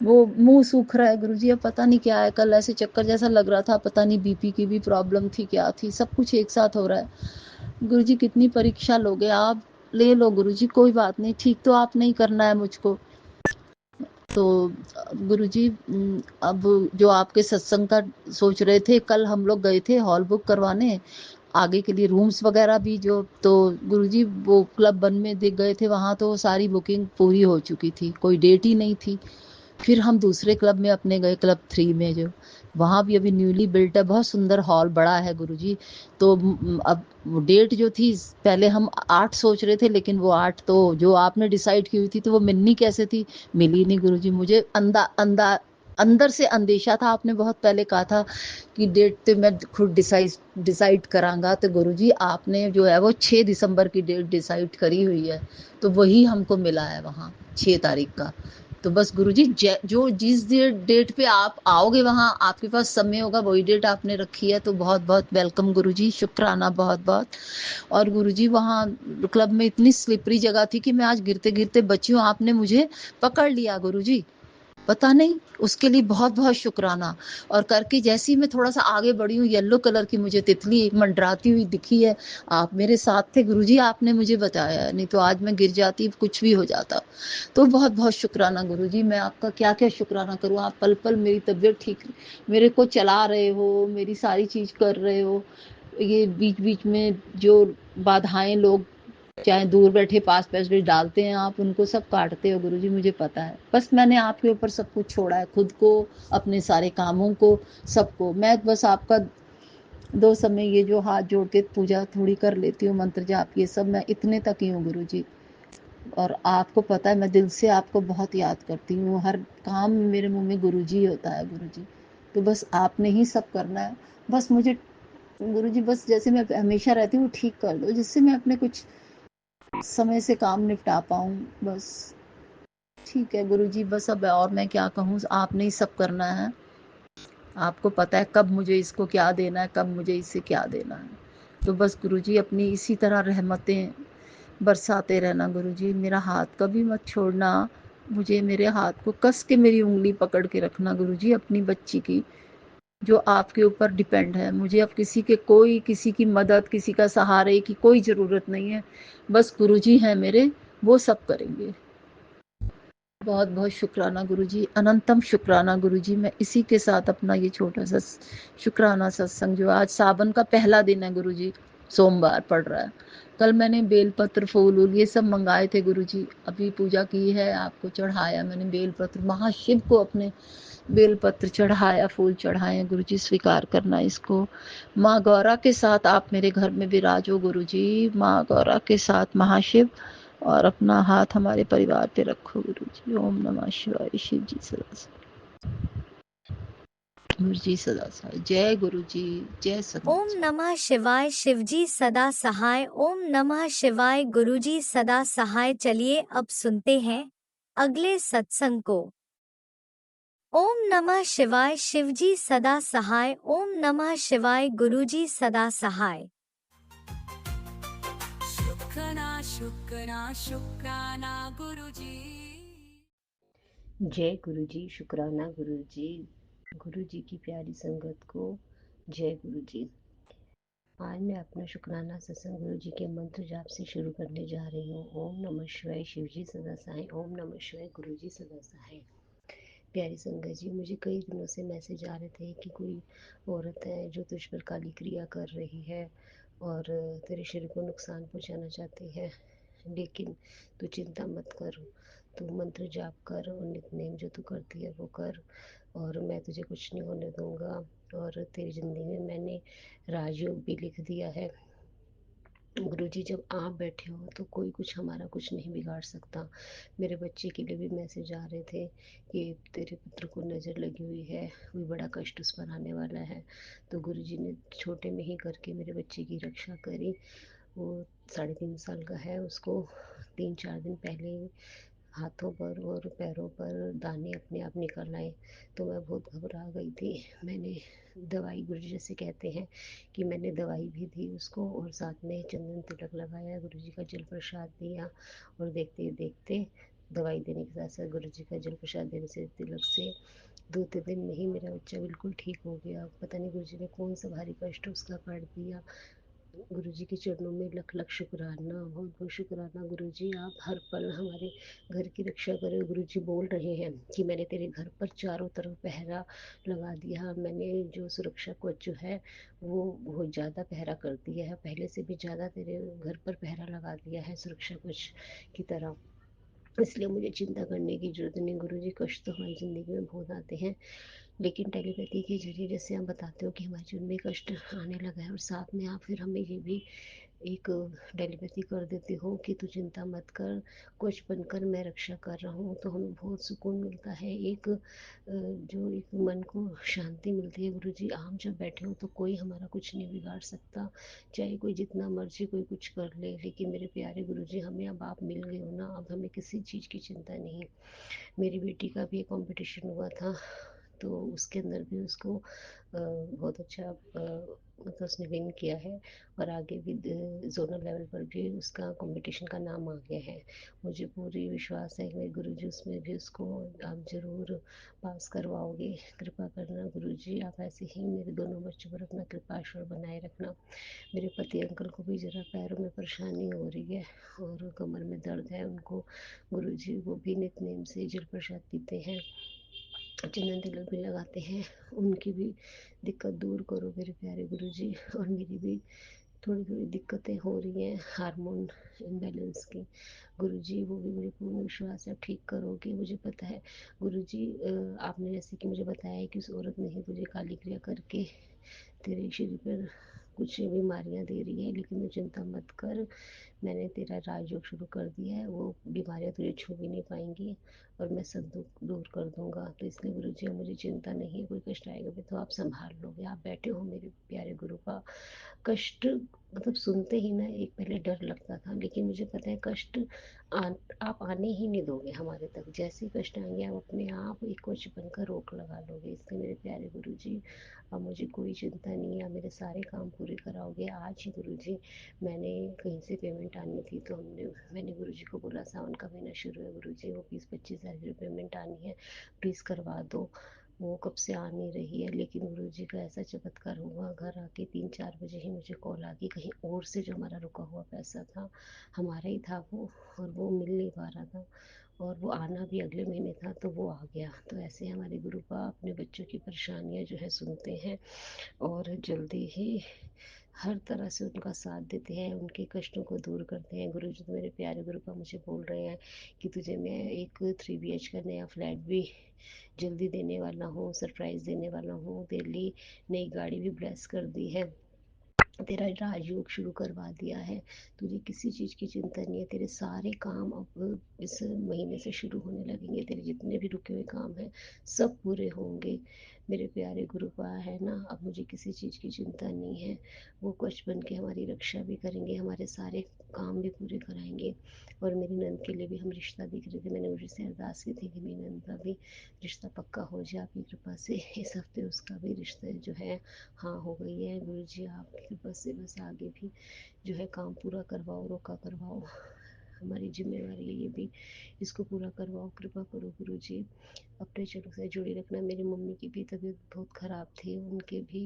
Speaker 6: वो मुंह सूख रहा है गुरुजी, अब पता नहीं क्या है। कल ऐसे चक्कर जैसा लग रहा था, पता नहीं बीपी की भी प्रॉब्लम थी क्या थी, सब कुछ एक साथ हो रहा है गुरुजी। कितनी परीक्षा लोगे आप, ले लो गुरुजी, कोई बात नहीं, ठीक तो आप नहीं करना है मुझको। तो गुरुजी अब जो आपके सत्संग का सोच रहे थे, कल हम लोग गए थे हॉल बुक करवाने आगे के लिए, रूम्स वगैरह भी जो, तो गुरुजी वो क्लब 1 में दिख गए थे, वहाँ तो सारी बुकिंग पूरी हो चुकी थी, कोई डेट ही नहीं थी। फिर हम दूसरे क्लब में अपने गए, क्लब 3 में, जो वहाँ भी अभी न्यूली बिल्ट है, बहुत सुंदर हॉल बड़ा है गुरुजी। तो अब वो डेट जो थी, पहले हम 8 सोच रहे थे, लेकिन वो 8 तो जो आपने डिसाइड की हुई थी, तो वो मिलनी कैसे थी, मिली नहीं गुरुजी। मुझे अंदर से अंदेशा था, आपने बहुत पहले कहा था कि डेट तो मैं खुद डिसाइड करांगा, तो गुरुजी आपने जो है वो 6 दिसंबर की डेट डिसाइड करी हुई है, तो वही हमको मिला है वहाँ 6 तारीख का। तो बस गुरुजी जो जिस डेट पे आप आओगे, वहाँ आपके पास समय होगा, वही डेट आपने रखी है, तो बहुत बहुत वेलकम गुरुजी, शुक्राना बहुत बहुत। और गुरुजी वहाँ क्लब में इतनी स्लिपरी जगह थी कि मैं आज गिरते गिरते बची हूँ, आपने मुझे पकड़ लिया गुरुजी, पता नहीं, उसके लिए बहुत बहुत शुक्राना। और करके जैसे ही मैं थोड़ा सा आगे बढ़ी हूँ, येलो कलर की मुझे तितली एक मंडराती हुई दिखी है। आप मेरे साथ थे गुरुजी, आपने मुझे बताया है, नहीं तो आज मैं गिर जाती, कुछ भी हो जाता। तो बहुत बहुत शुक्राना गुरुजी, मैं आपका क्या क्या शुक्राना करूँ। आप पल पल मेरी तबीयत ठीक, मेरे को चला रहे हो, मेरी सारी चीज कर रहे हो। ये बीच बीच में जो बाधाएं लोग चाहे दूर बैठे पास पैसे डालते हैं, आप उनको सब काटते हो गुरुजी, मुझे पता है। बस मैंने आपके ऊपर सब कुछ छोड़ा है, खुद को, अपने सारे कामों को, सबको। मैं बस आपका 2 समय ये जो हाथ जोड़ के पूजा थोड़ी कर लेती हूँ, मंत्र जाप, ये सब मैं इतने तक ही हूँ गुरुजी। और आपको पता है, मैं दिल से आपको बहुत याद करती हूँ, हर काम में मेरे मुंह में गुरुजी होता है गुरुजी। तो बस आपने ही सब करना है, बस मुझे गुरुजी, बस जैसे मैं हमेशा रहती हूँ ठीक कर दो, जिससे मैं अपने कुछ समय से काम निपटा पाऊँ बस। ठीक है गुरुजी, बस अब और मैं क्या कहूँ, आपने ही सब करना है। आपको पता है कब मुझे इसको क्या देना है, कब मुझे इसे क्या देना है। तो बस गुरुजी अपनी इसी तरह रहमतें बरसाते रहना गुरुजी, मेरा हाथ कभी मत छोड़ना। मुझे मेरे हाथ को कस के मेरी उंगली पकड़ के रखना गुरुजी, अपनी बच्ची की, जो आपके ऊपर डिपेंड है। मुझे अब किसी की मदद, किसी का सहारे की कोई ज़रूरत नहीं है, बस गुरुजी हैं मेरे, वो सब करेंगे। बहुत बहुत शुक्राना गुरुजी, अनंतम शुक्राना गुरुजी। मैं इसी के साथ अपना ये छोटा सा शुक्राना सत्संग, जो आज सावन का पहला दिन है गुरुजी, सोमवार पड़ रहा है। कल मैंने बेलपत्र, फूल वूल ये सब मंगाए थे गुरुजी, अभी पूजा की है, आपको चढ़ाया मैंने बेलपत्र, महाशिव को अपने बेलपत्र चढ़ाया, फूल चढ़ाए गुरुजी, स्वीकार करना इसको। माँ गौरा के साथ आप मेरे घर में विराजो गुरुजी, माँ गौरा के साथ महाशिव, और अपना हाथ हमारे परिवार पे रखो गुरुजी। ओम नमः शिवाय, शिव जी सदा गुरु जी सदा सहाय। जय गुरु जी, जय संगत
Speaker 5: ओम
Speaker 6: जी।
Speaker 5: नमः शिवाय, शिवजी सदा सहाय। ओम नमः शिवाय, गुरुजी सदा सहाय। चलिए अब सुनते हैं अगले सत्संग को। ओम नमः शिवाय, शिवजी सदा सहाय। ओम नमः शिवाय, गुरुजी सदा सहाय।
Speaker 3: शुक्राना गुरुजी।
Speaker 7: जय गुरु जी, शुक्राना गुरु जी की प्यारी संगत को जय गुरु जी। आज मैं अपना शुक्राना सत्संग गुरु जी के मंत्र जाप से शुरू करने जा रही हूँ। ओम नमः शिवाय, शिव जी सदा सहाय। ओम नमः शिवाय, गुरु जी सदा सहाय। प्यारी संगत जी, मुझे कई दिनों से मैसेज आ रहे थे कि कोई औरत है जो तुझ पर काली क्रिया कर रही है और तेरे शरीर को नुकसान पहुंचाना चाहती है, लेकिन तू चिंता मत कर, तू मंत्र जाप कर और नित्यनेम जो तू करती है वो कर, और मैं तुझे कुछ नहीं होने दूंगा। और तेरी ज़िंदगी में मैंने राजयोग भी लिख दिया है। गुरुजी, जब आप बैठे हो तो कोई कुछ हमारा कुछ नहीं बिगाड़ सकता। मेरे बच्चे के लिए भी मैसेज आ रहे थे कि तेरे पुत्र को नज़र लगी हुई है, कोई बड़ा कष्ट उस पर आने वाला है। तो गुरुजी ने छोटे में ही करके मेरे बच्चे की रक्षा करी। वो 3.5 साल का है, उसको 3-4 दिन पहले ही हाथों पर और पैरों पर दाने अपने आप निकल आए, तो मैं बहुत घबरा गई थी। मैंने दवाई, गुरुजी जैसे कहते हैं कि मैंने दवाई भी दी उसको, और साथ में चंदन तिलक लगाया, गुरुजी का जल प्रसाद दिया, और देखते देखते दवाई देने के साथ साथ गुरु जी का जल प्रसाद देने से तिलक से 2-3 दिन में ही मेरा बच्चा बिल्कुल ठीक हो गया। पता नहीं गुरु जी ने कौन सा भारी कष्ट उसका काट दिया। गुरु जी के चरणों में लख लख शुक्राना, बहुत बहुत शुक्राना गुरु जी। आप हर पल हमारे घर की रक्षा करें। गुरु जी बोल रहे हैं कि मैंने तेरे घर पर चारों तरफ पहरा लगा दिया। मैंने जो सुरक्षा कवच जो है वो बहुत ज़्यादा पहरा कर दिया है, पहले से भी ज़्यादा तेरे घर पर पहरा लगा दिया है सुरक्षा कवच की तरह। इसलिए मुझे चिंता करने की जरूरत नहीं। गुरु जी कष्ट तो हमारी ज़िंदगी में बहुत आते हैं, लेकिन टेलीपैथी के जरिए जैसे आप बताते हो कि हमारे जीवन में कष्ट आने लगा है और साथ में आप फिर हमें ये भी एक टेलीपैथी कर देते हो कि तू चिंता मत कर, कुछ बनकर मैं रक्षा कर रहा हूँ, तो हमें बहुत सुकून मिलता है। एक जो एक मन को शांति मिलती है। गुरु जी आप जब बैठे हो तो कोई हमारा कुछ नहीं बिगाड़ सकता, चाहे कोई जितना मर्जी कोई कुछ कर ले। लेकिन मेरे प्यारे गुरु जी हमें अब आप मिल गए हो ना, अब हमें किसी चीज़ की चिंता नहीं। मेरी बेटी का भी एक कंपटीशन हुआ था, तो उसके अंदर भी उसको बहुत अच्छा मतलब उसने विन किया है और आगे भी जोनल लेवल पर भी उसका कंपटीशन का नाम आ गया है। मुझे पूरी विश्वास है कि मेरे गुरुजी उसमें भी उसको आप ज़रूर पास करवाओगे। कृपा करना गुरुजी, आप ऐसे ही मेरे दोनों बच्चों पर अपना कृपाश्वर बनाए रखना। मेरे पति अंकल को भी ज़रा पैरों में परेशानी हो रही है और कमर में दर्द है उनको। गुरुजी वो भी नित्य से जल प्रसाद पीते हैं, चंदन तिलक भी लगाते हैं, उनकी भी दिक्कत दूर करो मेरे प्यारे गुरुजी। और मेरी भी थोड़ी थोड़ी दिक्कतें हो रही हैं हार्मोन इम्बैलेंस की। गुरुजी वो भी मुझे पूर्ण विश्वास है आप ठीक करोगे, मुझे पता है। गुरुजी आपने जैसे कि मुझे बताया है कि उस औरत ने ही तुझे काली क्रिया करके तेरे शरीर पर कुछ बीमारियां दे रही है, लेकिन तू चिंता मत कर, मैंने तेरा राजयोग शुरू कर दिया है, वो बीमारियां तुझे छू भी नहीं पाएंगी और मैं सब दुख दूर कर दूंगा। तो इसलिए गुरु जी मुझे चिंता नहीं है, कोई कष्ट आएगा भी तो आप संभाल लोगे। आप बैठे हो मेरे प्यारे गुरु का कष्ट मतलब सुनते ही ना एक पहले डर लगता था, लेकिन मुझे पता है कष्ट आ, आप आने ही नहीं दोगे हमारे तक। जैसे ही कष्ट आएंगे आप अपने आप एक क्वेश्चन बनकर रोक लगा लोगे। इसलिए मेरे प्यारे गुरु जी अब मुझे कोई चिंता नहीं है, आप मेरे सारे काम पूरे कराओगे। आज ही गुरु जी मैंने कहीं से पेमेंट आनी थी, तो मैंने गुरु जी को बोला सावन का महीना शुरू है गुरु जी, वो 20-25 हज़ार की पेमेंट आनी है, प्लीज़ करवा दो। वो कब से आ नहीं रही है, लेकिन गुरु जी का ऐसा चमत्कार हुआ, घर आके 3-4 बजे ही मुझे कॉल आ गई कहीं और से, जो हमारा रुका हुआ पैसा था हमारा ही था वो, और वो मिल नहीं पा रहा था और वो आना भी अगले महीने था, तो वो आ गया। तो ऐसे हमारे गुरु का अपने बच्चों की परेशानियां जो है सुनते हैं और जल्दी ही हर तरह से उनका साथ देते हैं, उनके कष्टों को दूर करते हैं। गुरु जी तो मेरे प्यारे गुरु का मुझे बोल रहे हैं कि तुझे मैं एक 3 BH का नया फ्लैट भी जल्दी देने वाला हूँ, सरप्राइज देने वाला हूँ, तेरे लिए नई गाड़ी भी ब्लेस कर दी है, तेरा राजयोग शुरू करवा दिया है, तुझे किसी चीज़ की चिंता नहीं है। तेरे सारे काम अब इस महीने से शुरू होने लगेंगे, तेरे जितने भी रुके हुए काम हैं सब पूरे होंगे। मेरे प्यारे गुरुपा है ना, अब मुझे किसी चीज़ की चिंता नहीं है। वो कवच बन के हमारी रक्षा भी करेंगे, हमारे सारे काम भी पूरे कराएंगे। और मेरी नंद के लिए भी हम रिश्ता देख रहे थे, मैंने गुरु से अरदास की थी कि मेरी नंद का भी रिश्ता पक्का हो जाए आपकी कृपा से। इस हफ्ते उसका भी रिश्ता जो है हाँ हो गई है। गुरु जी आपकी कृपा से बस आगे भी जो है काम पूरा करवाओ, रोका करवाओ, हमारी जिम्मेवारी है ये भी, इसको पूरा करवाओ। कृपा करो गुरु जी, अपने चरणों से जुड़े रखना। मेरी मम्मी की भी तबीयत बहुत ख़राब थी, उनके भी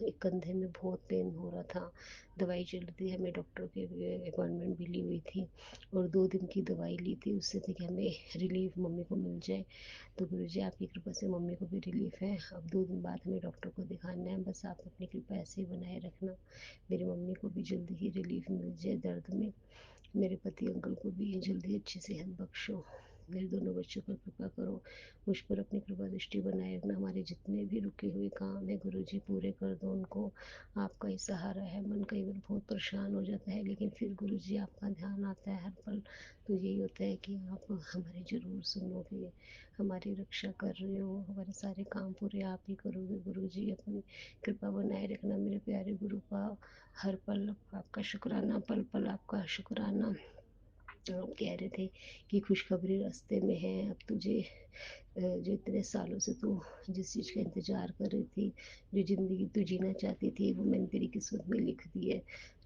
Speaker 7: एक कंधे में बहुत पेन हो रहा था, दवाई चल रही थी, हमें डॉक्टर के अपॉइंटमेंट भी ली हुई थी और 2 दिन की दवाई ली थी, उससे थी कि हमें रिलीफ मम्मी को मिल जाए। तो गुरु जी आपकी कृपा से मम्मी को भी रिलीफ है। अब 2 दिन बाद हमें डॉक्टर को दिखाना है, बस आप अपनी कृपा ऐसे ही बनाए रखना, मेरी मम्मी को भी जल्दी ही रिलीफ मिल जाए दर्द में, मेरे पति अंकल को भी जल्दी अच्छी सेहत बख्शो, मेरे दोनों बच्चों पर कृपा करो, मुझ पर अपनी कृपा दृष्टि बनाए रखना। हमारे जितने भी रुके हुए काम है गुरु जी पूरे कर दो उनको, आपका ही सहारा है। मन कई बार बहुत परेशान हो जाता है, लेकिन फिर गुरु जी आपका ध्यान आता है हर पल, तो यही होता है कि आप हमारी ज़रूर सुनोगे, हमारी रक्षा कर रहे हो, हमारे सारे काम पूरे आप ही करोगे। गुरु जी अपनी कृपा बनाए रखना मेरे प्यारे गुरु का, हर पल आपका शुक्राना, पल पल आपका शुक्राना। आप कह रहे थे कि खुशखबरी रास्ते में है। अब तुझे जो इतने सालों से तू जिस चीज़ का इंतजार कर रही थी, जो जिंदगी तू जीना चाहती थी, वो मैंने तेरी किस्मत में लिख दी है।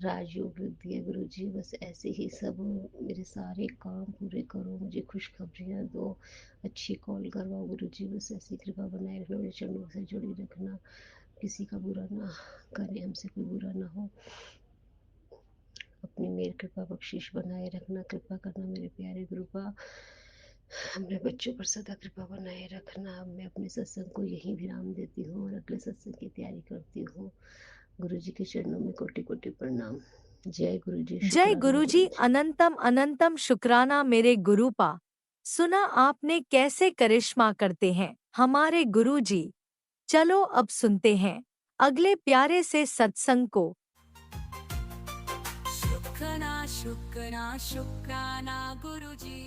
Speaker 7: राजयोग लिख दिया गुरु जी। बस ऐसे ही सब मेरे सारे काम पूरे करो, मुझे खुशखबरियाँ दो, अच्छी कॉल करवाओ गुरु जी। बस ऐसी कृपा बनाए रखना, मेरे चरणों से जुड़ी रखना, किसी का बुरा ना करे, हमसे कोई बुरा ना हो। अपनी मेर कृपा बख्शिश बनाए रखना, कृपा करना मेरे प्यारे गुरु का। अपने बच्चों पर सदा कृपा बनाए रखना। मैं अपने सत्संग को यहीं विराम देती हूँ और अगले सत्संग की तैयारी करती हूँ। गुरु जी के चरणों में कोटि कोटि प्रणाम। जय गुरु जी,
Speaker 5: जय
Speaker 7: शुक्राना
Speaker 5: गुरुजी,
Speaker 7: गुरु जी।
Speaker 5: अनंतम अनंतम शुक्राना मेरे गुरुपा। सुना आपने कैसे करिश्मा करते हैं हमारे गुरुजी। चलो अब सुनते हैं अगले प्यारे से सत्संग को।
Speaker 3: शुक्राना शुक्राना शुक्राना गुरुजी।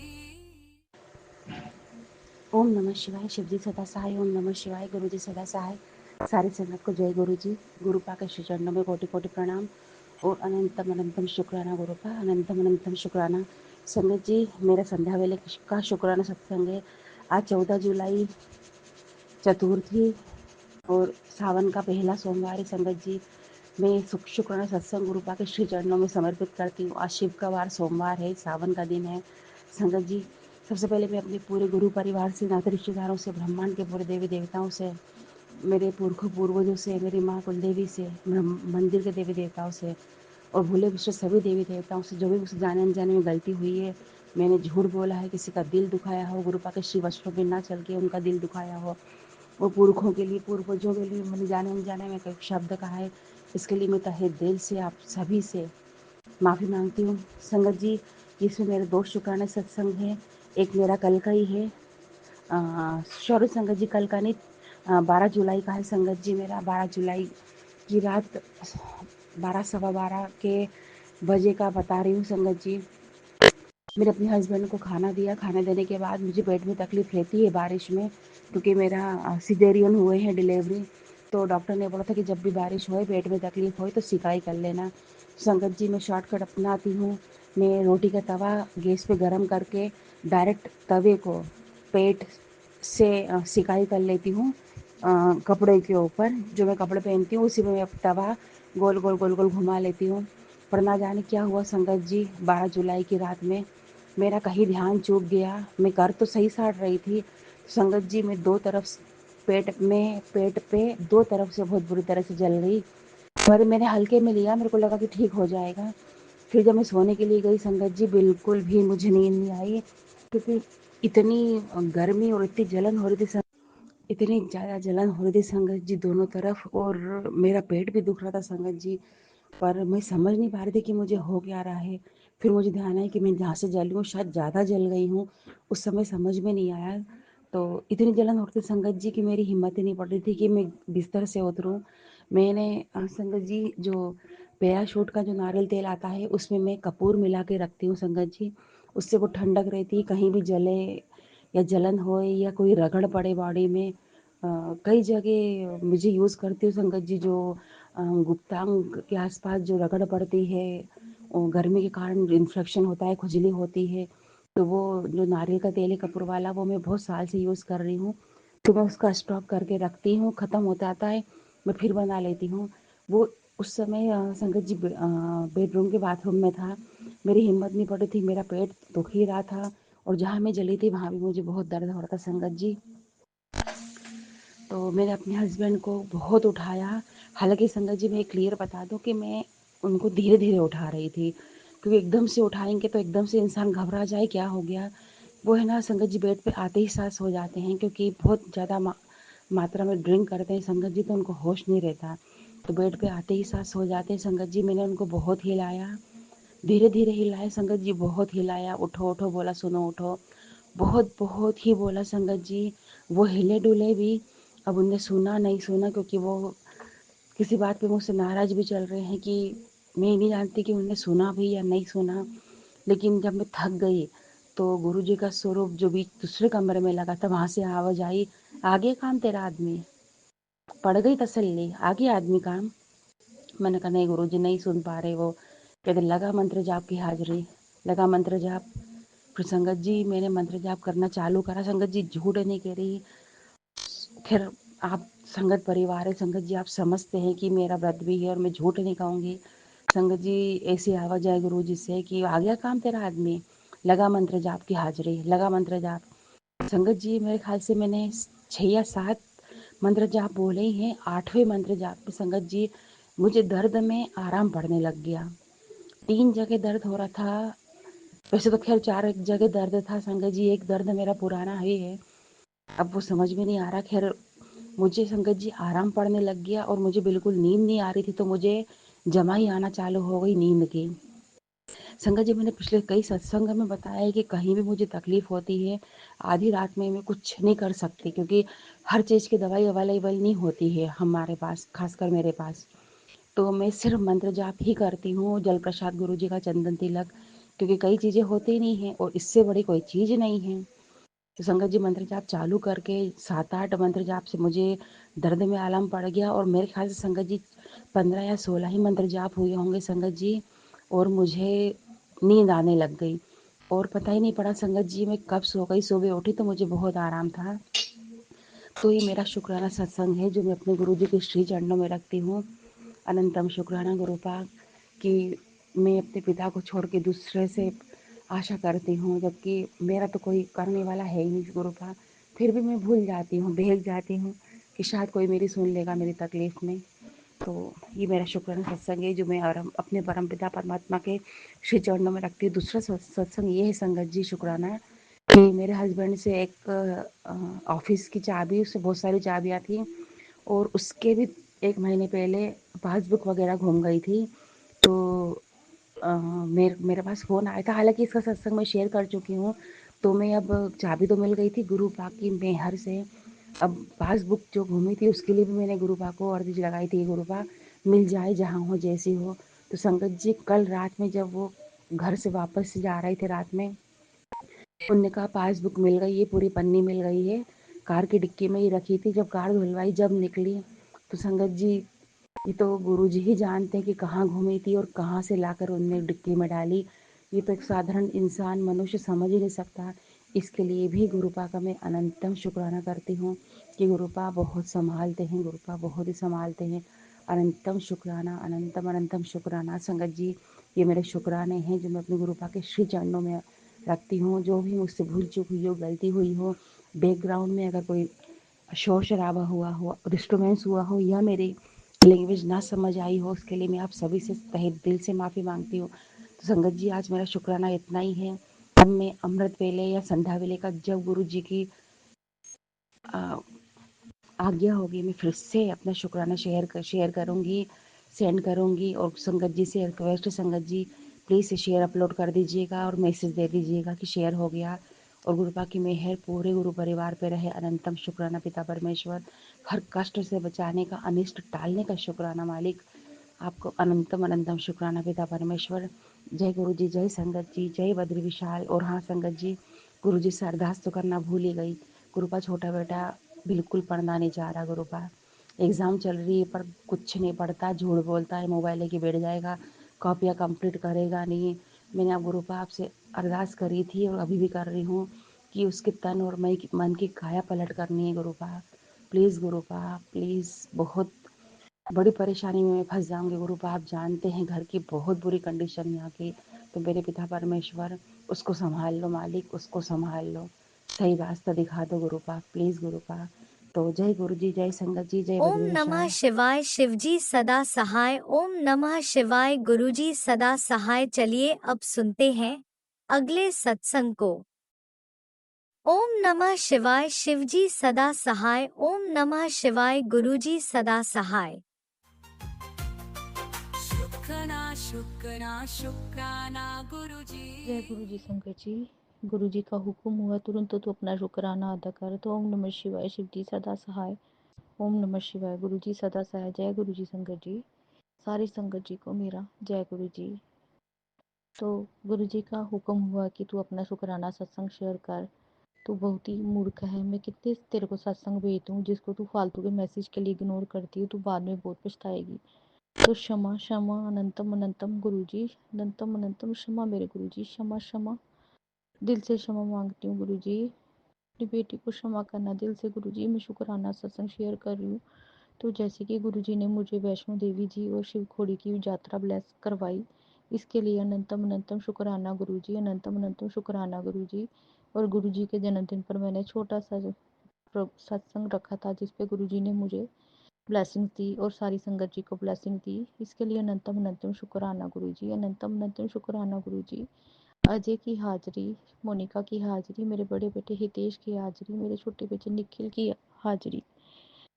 Speaker 8: ओम नमः शिवाय। शिवजी सदा सहाय। ओम नमः शिवाय। गुरु जी सदा सहाय। सारी संगत को जय गुरु जी। गुरु पा के श्री चरणों में कोटि कोटि प्रणाम और अनंतम अनंतम शुक्राना गुरु का। अनंतम अनंतम शुक्राना संगत जी। मेरा संध्या वेले का शुक्राना सत्संग है। आज 14 जुलाई चतुर्थी और सावन का पहला सोमवार है। संगत जी, मैं शुक्राना सत्संग गुरु पा के श्री चरणों में समर्पित करती हूँ। आज शिव का वार सोमवार है, सावन का दिन है। संगत जी, सबसे पहले मैं अपने पूरे गुरु परिवार से, नाते रिश्तेदारों से, ब्रह्मांड के पूरे देवी देवताओं से, मेरे पूर्वजों से, मेरी माँ कुलदेवी से, मंदिर के देवी देवताओं से और भूले विश्व सभी देवी देवताओं से जो भी मुझसे जाने अनजाने में गलती हुई है, मैंने झूठ बोला है, किसी का दिल दुखाया हो, गुरु पा के श्री वस्त्रों पर ना चल के उनका दिल दुखाया हो, वो पुरखों के लिए, पूर्वजों के लिए मैंने जाने अनजाने में कोई शब्द कहा है, इसके लिए मैं तहे दिल से आप सभी से माफ़ी मांगती हूँ। संगत जी, इसमें मेरे 2 शुक्राने सत्संग हैं। एक मेरा कल का ही है, सॉरी संगत जी, कल का नहीं, 12 जुलाई का है संगत जी। मेरा 12 जुलाई की रात 12 सवा 12 के बजे का बता रही हूँ संगत जी। मेरे अपने हस्बैंड को खाना दिया। खाना देने के बाद मुझे पेट में तकलीफ़ रहती है बारिश में, क्योंकि मेरा सिजेरियन हुए हैं डिलीवरी। तो डॉक्टर ने बोला था कि जब भी बारिश होए, पेट में तकलीफ़ होए तो सिकाई कर लेना। संगत जी, मैं शॉर्टकट अपनाती हूँ। मैं रोटी का तवा गैस पे गरम करके डायरेक्ट तवे को पेट से सिकाई कर लेती हूँ। कपड़े के ऊपर जो मैं कपड़े पहनती हूँ उसी में मैं तवा गोल गोल गोल गोल घुमा लेती हूँ। पर ना जाने क्या हुआ संगत जी, 12 जुलाई की रात में मेरा कहीं ध्यान चूक गया। मैं कर तो सही साड़ रही थी संगत जी, मैं दो तरफ पेट पे 2 तरफ से बहुत बुरी तरह से जल गई। पर मैंने हल्के में लिया, मेरे को लगा कि ठीक हो जाएगा। फिर जब मैं सोने के लिए गई संगत जी, बिल्कुल भी मुझे नींद नहीं आई, क्योंकि इतनी गर्मी और इतनी जलन हो रही थी, इतनी ज़्यादा जलन हो रही थी संगत जी दोनों तरफ, और मेरा पेट भी दुख रहा था संगत जी। पर मैं समझ नहीं पा रही थी कि मुझे हो क्या रहा है। फिर मुझे ध्यान आया कि मैं जहाँ से जली हूँ शायद ज़्यादा जल गई हूँ। उस समय समझ में नहीं आया। तो इतनी जलन हो रही थी संगत जी कि मेरी हिम्मत ही नहीं पड़ रही थी कि मैं बिस्तर से उतरूँ। मैंने संगत जी, जो पैराशूट का जो नारियल तेल आता है उसमें मैं कपूर मिला के रखती हूँ संगत जी। उससे वो ठंडक रहती है, कहीं भी जले या जलन होए या कोई रगड़ पड़े बॉडी में। कई जगह मुझे यूज़ करती हूँ संगत जी, जो गुप्तांग के आसपास जो रगड़ पड़ती है, गर्मी के कारण इन्फेक्शन होता है, खुजली होती है, तो वो जो नारियल का तेल है कपूर वाला, वो मैं बहुत साल से यूज़ कर रही हूँ। तो मैं उसका स्टॉक करके रखती हूँ, ख़त्म हो जाता है मैं फिर बना लेती हूँ वो। उस समय संगत जी बेडरूम के बाथरूम में था, मेरी हिम्मत नहीं पड़ रही थी, मेरा पेट दुख ही रहा था, और जहाँ मैं जली थी वहाँ भी मुझे बहुत दर्द हो रहा था संगत जी। तो मैंने अपने हस्बैंड को बहुत उठाया। हालांकि संगत जी, मैं क्लियर बता दूं कि मैं उनको धीरे धीरे उठा रही थी, क्योंकि एकदम से उठाएंगे तो एकदम से इंसान घबरा जाए क्या हो गया। वो है ना संगत जी, बेड पे आते ही सांस हो जाते हैं, क्योंकि बहुत ज़्यादा मात्रा में ड्रिंक करते हैं संगत जी, तो उनको होश नहीं रहता, तो बेड पे आते ही सांस हो जाते हैं संगत जी। मैंने उनको बहुत हिलाया, धीरे धीरे हिलाया संगत जी, बहुत हिलाया, उठो उठो बोला, सुनो उठो, बहुत बहुत ही बोला संगत जी। वो हिले डुले भी। अब उनने सुना नहीं सुना, क्योंकि वो किसी बात पे मुझसे नाराज़ भी चल रहे हैं कि मैं नहीं जानती कि उनने सुना भी या नहीं सुना। लेकिन जब मैं थक गई तो गुरुजी का स्वरूप जो बीच दूसरे कमरे में लगा था, वहाँ से आवाज़ आई, आगे काम तेरा आदमी। पड़ गई तसल्ली, आगे आदमी काम। मैंने कहा नहीं गुरुजी, नहीं सुन पा रहे वो। कहते लगा मंत्र जाप की हाजिरी। लगा मंत्र जाप। फिर संगत जी मैंने मंत्र जाप करना चालू करा। संगत जी झूठ नहीं कह रही। खैर आप संगत परिवार है, संगत जी आप समझते हैं कि मेरा व्रत भी है और मैं झूठ नहीं कहूँगी। संगत जी ऐसी आवाज़ आए गुरु जी से कि आ गया काम तेरा आदमी, लगा मंत्र जाप की हाजिरी, लगा मंत्र जाप। संगत जी मेरे ख्याल से मैंने 6 या 7 मंत्र जाप बोले ही हैं। 8वें मंत्र जाप में संगत जी मुझे दर्द में आराम पड़ने लग गया। 3 जगह दर्द हो रहा था। वैसे तो खैर 4 जगह दर्द था संगत जी, एक दर्द मेरा पुराना ही है, अब वो समझ में नहीं आ रहा। खैर मुझे संगत जी आराम पड़ने लग गया और मुझे बिल्कुल नींद नहीं आ रही थी, तो मुझे जमा ही आना चालू हो गई नींद की। संगत जी मैंने पिछले कई सत्संग में बताया है कि कहीं भी मुझे तकलीफ होती है, आधी रात में मैं कुछ नहीं कर सकती, क्योंकि हर चीज़ की दवाई अवेलेबल नहीं होती है हमारे पास, खासकर मेरे पास। तो मैं सिर्फ मंत्र जाप ही करती हूँ, जल प्रसाद गुरु जी का, चंदन तिलक, क्योंकि कई चीज़ें होती नहीं हैं और इससे बड़ी कोई चीज़ नहीं है। तो संगत जी मंत्र जाप चालू करके 7-8 मंत्र जाप से मुझे दर्द में आराम पड़ गया और मेरे ख्याल से संगत जी 15 या 16 ही मंत्र जाप हुए होंगे संगत जी, और मुझे नींद आने लग गई और पता ही नहीं पड़ा संगत जी मैं कब सो गई। सुबह उठी तो मुझे बहुत आराम था। तो ये मेरा शुक्राना सत्संग है जो मैं अपने गुरु जी के श्री चरणों में रखती हूँ। अनंतम शुक्राना गुरुपाक कि मैं अपने पिता को छोड़ के दूसरे से आशा करती हूँ, जबकि मेरा तो कोई करने वाला है ही नहीं गुरुपाक। फिर भी मैं भूल जाती हूँ, बहक जाती हूँ कि शायद कोई मेरी सुन लेगा मेरी तकलीफ़ में। तो ये मेरा शुक्राना सत्संग है जो मैं अपने परमपिता परमात्मा के श्री चरणों में रखती हूँ। दूसरा सत्संग ये है संगत जी शुक्राना कि मेरे हस्बैंड से एक ऑफिस की चाबी, उससे बहुत सारी चाबियाँ थी और उसके भी 1 महीने पहले पासबुक वगैरह गुम गई थी। तो मेरे पास फ़ोन आया था, हालांकि इसका सत्संग मैं शेयर कर चुकी हूँ। तो मैं अब चाबी तो मिल गई थी गुरु पाक की मेहर से, अब पासबुक जो घूमी थी उसके लिए भी मैंने गुरु पाक को अर्जी लगाई थी, गुरु पाक मिल जाए जहाँ हो जैसी हो। तो संगत जी कल रात में जब वो घर से वापस जा रहे थे रात में, उनने कहा पासबुक मिल गई है, पूरी पन्नी मिल गई है, कार की डिक्की में ही रखी थी। जब कार धुलवाई जब निकली तो संगत जी ये तो गुरु जी ही जानते हैं कि कहाँ घूमी थी और कहाँ से लाकर उनने डिक्की में डाली। ये तो एक साधारण इंसान मनुष्य समझ ही नहीं सकता। इसके लिए भी गुरुपा का मैं अनंतम शुक्राना करती हूँ कि गुरुपा बहुत संभालते हैं, गुरुपा बहुत ही संभालते हैं। अनंतम शुक्राना, अनंतम अनंतम शुक्राना संगत जी। ये मेरे शुक्राने हैं जो मैं अपने गुरुपा के श्री चरणों में रखती हूँ। जो भी मुझसे भूल चूक हुई हो, गलती हुई हो, बैकग्राउंड में अगर कोई शोर शराबा हुआ हो, डिस्टर्बेंस हुआ हो या मेरी लैंग्वेज ना समझ आई हो, उसके लिए मैं आप सभी से तहे दिल से माफ़ी मांगती हूँ। तो संगत जी आज मेरा शुक्राना इतना ही है। अब मैं अमृत वेले या संध्या वेले का जब गुरु जी की आज्ञा होगी मैं फिर से अपना शुक्राना शेयर करूँगी, सेंड करूँगी। और संगत जी से रिक्वेस्ट है, संगत जी प्लीज़ शेयर अपलोड कर दीजिएगा और मैसेज दे दीजिएगा कि शेयर हो गया। और गुरुपा की मेहर पूरे गुरु परिवार पे रहे। अनंतम शुक्राना पिता परमेश्वर, हर कष्ट से बचाने का, अनिष्ट टालने का शुक्राना मालिक, आपको अनंतम अनंतम शुक्राना पिता परमेश्वर। जय गुरु जी, जय संगत जी, जय बद्री विशाल। और हाँ संगत जी, गुरु जी से अरदास तो करना भूल ही गई। गुरुपा छोटा बेटा बिल्कुल पढ़ना नहीं चाह रहा, गुरुपा एग्ज़ाम चल रही है पर कुछ नहीं पढ़ता, झूठ बोलता है, मोबाइल लेके बैठ जाएगा, कॉपियाँ कंप्लीट करेगा नहीं। मैंने अब गुरुपा आपसे अरदास करी थी और अभी भी कर रही हूँ कि उसके तन और मन की काया पलट करनी है गुरुपा। प्लीज़ गुरुपा प्लीज़, बहुत बड़ी परेशानी में मैं फंस जाऊंगी गुरुपा। आप जानते हैं घर की बहुत बुरी कंडीशन यहाँ की। तो मेरे पिता परमेश्वर उसको संभाल लो मालिक, उसको संभाल लो, सही रास्ता दिखा दो गुरुपा, प्लीज़ गुरुपा। तो जय गुरु जी, जय संगत जी, जय
Speaker 5: ओम
Speaker 8: बद्री
Speaker 5: नमः
Speaker 8: विशाल।
Speaker 5: शिवाय शिवजी सदा सहाय। ओम नमः शिवाय गुरुजी सदा सहाय। चलिए अब सुनते हैं अगले सत्संग को। ओम नमः शिवाय शिवजी सदा सहाय। ओम नमः शिवाय गुरुजी सदा सहाय।
Speaker 3: शुक्राना शुक्राना शुक्राना गुरुजी।
Speaker 6: जय गुरु जी संगत जी। गुरु जी का हुक्म हुआ तुरंत तो अपना शुक्राना अदा कर। तो ओम नमः शिवाय शिव जी सदा सहाय। ओम नमः शिवाय गुरु जी सदा सहाय। जय गुरु जी संगत जी। सारी संगत जी को मेरा जय गुरु जी। तो गुरु जी का हुक्म हुआ कि तू अपना शुक्राना सत्संग शेयर कर। तू बहुत ही मूर्ख है, मैं कितने तेरे को सत्संग भेज दूँ जिसको तू फालतू के मैसेज के लिए इग्नोर करती है, तू बाद में बहुत पछताएगी। तो क्षमा क्षमा अनंतम अनंतम गुरुजी, अनंतम अनंतम क्षमा मेरे गुरुजी, क्षमा क्षमा, दिल से क्षमा मांगती हूँ गुरुजी। अपनी बेटी को क्षमा करना दिल से गुरुजी। मैं शुक्राना सत्संग शेयर कर रही हूँ। तो जैसे कि गुरुजी ने मुझे वैष्णो देवी जी और शिव खोड़ी की यात्रा ब्लेस करवाई, इसके लिए अनंतम अनंतम शुक्राना गुरुजी, अनंतम अनंतम शुक्राना गुरुजी। और गुरुजी के जन्मदिन पर मैंने छोटा सा सत्संग रखा था जिसपे गुरुजी ने मुझे ब्लेसिंग दी और सारी संगत जी को ब्लेसिंग दी। इसके लिए अनंतम अनंतम शुक्राना गुरुजी, अनंतम अनंतम शुक्राना गुरुजी। अजय की हाजिरी, मोनिका की हाजिरी, मेरे बड़े बेटे हितेश की हाजिरी, मेरे छोटे बेटे निखिल की हाजिरी,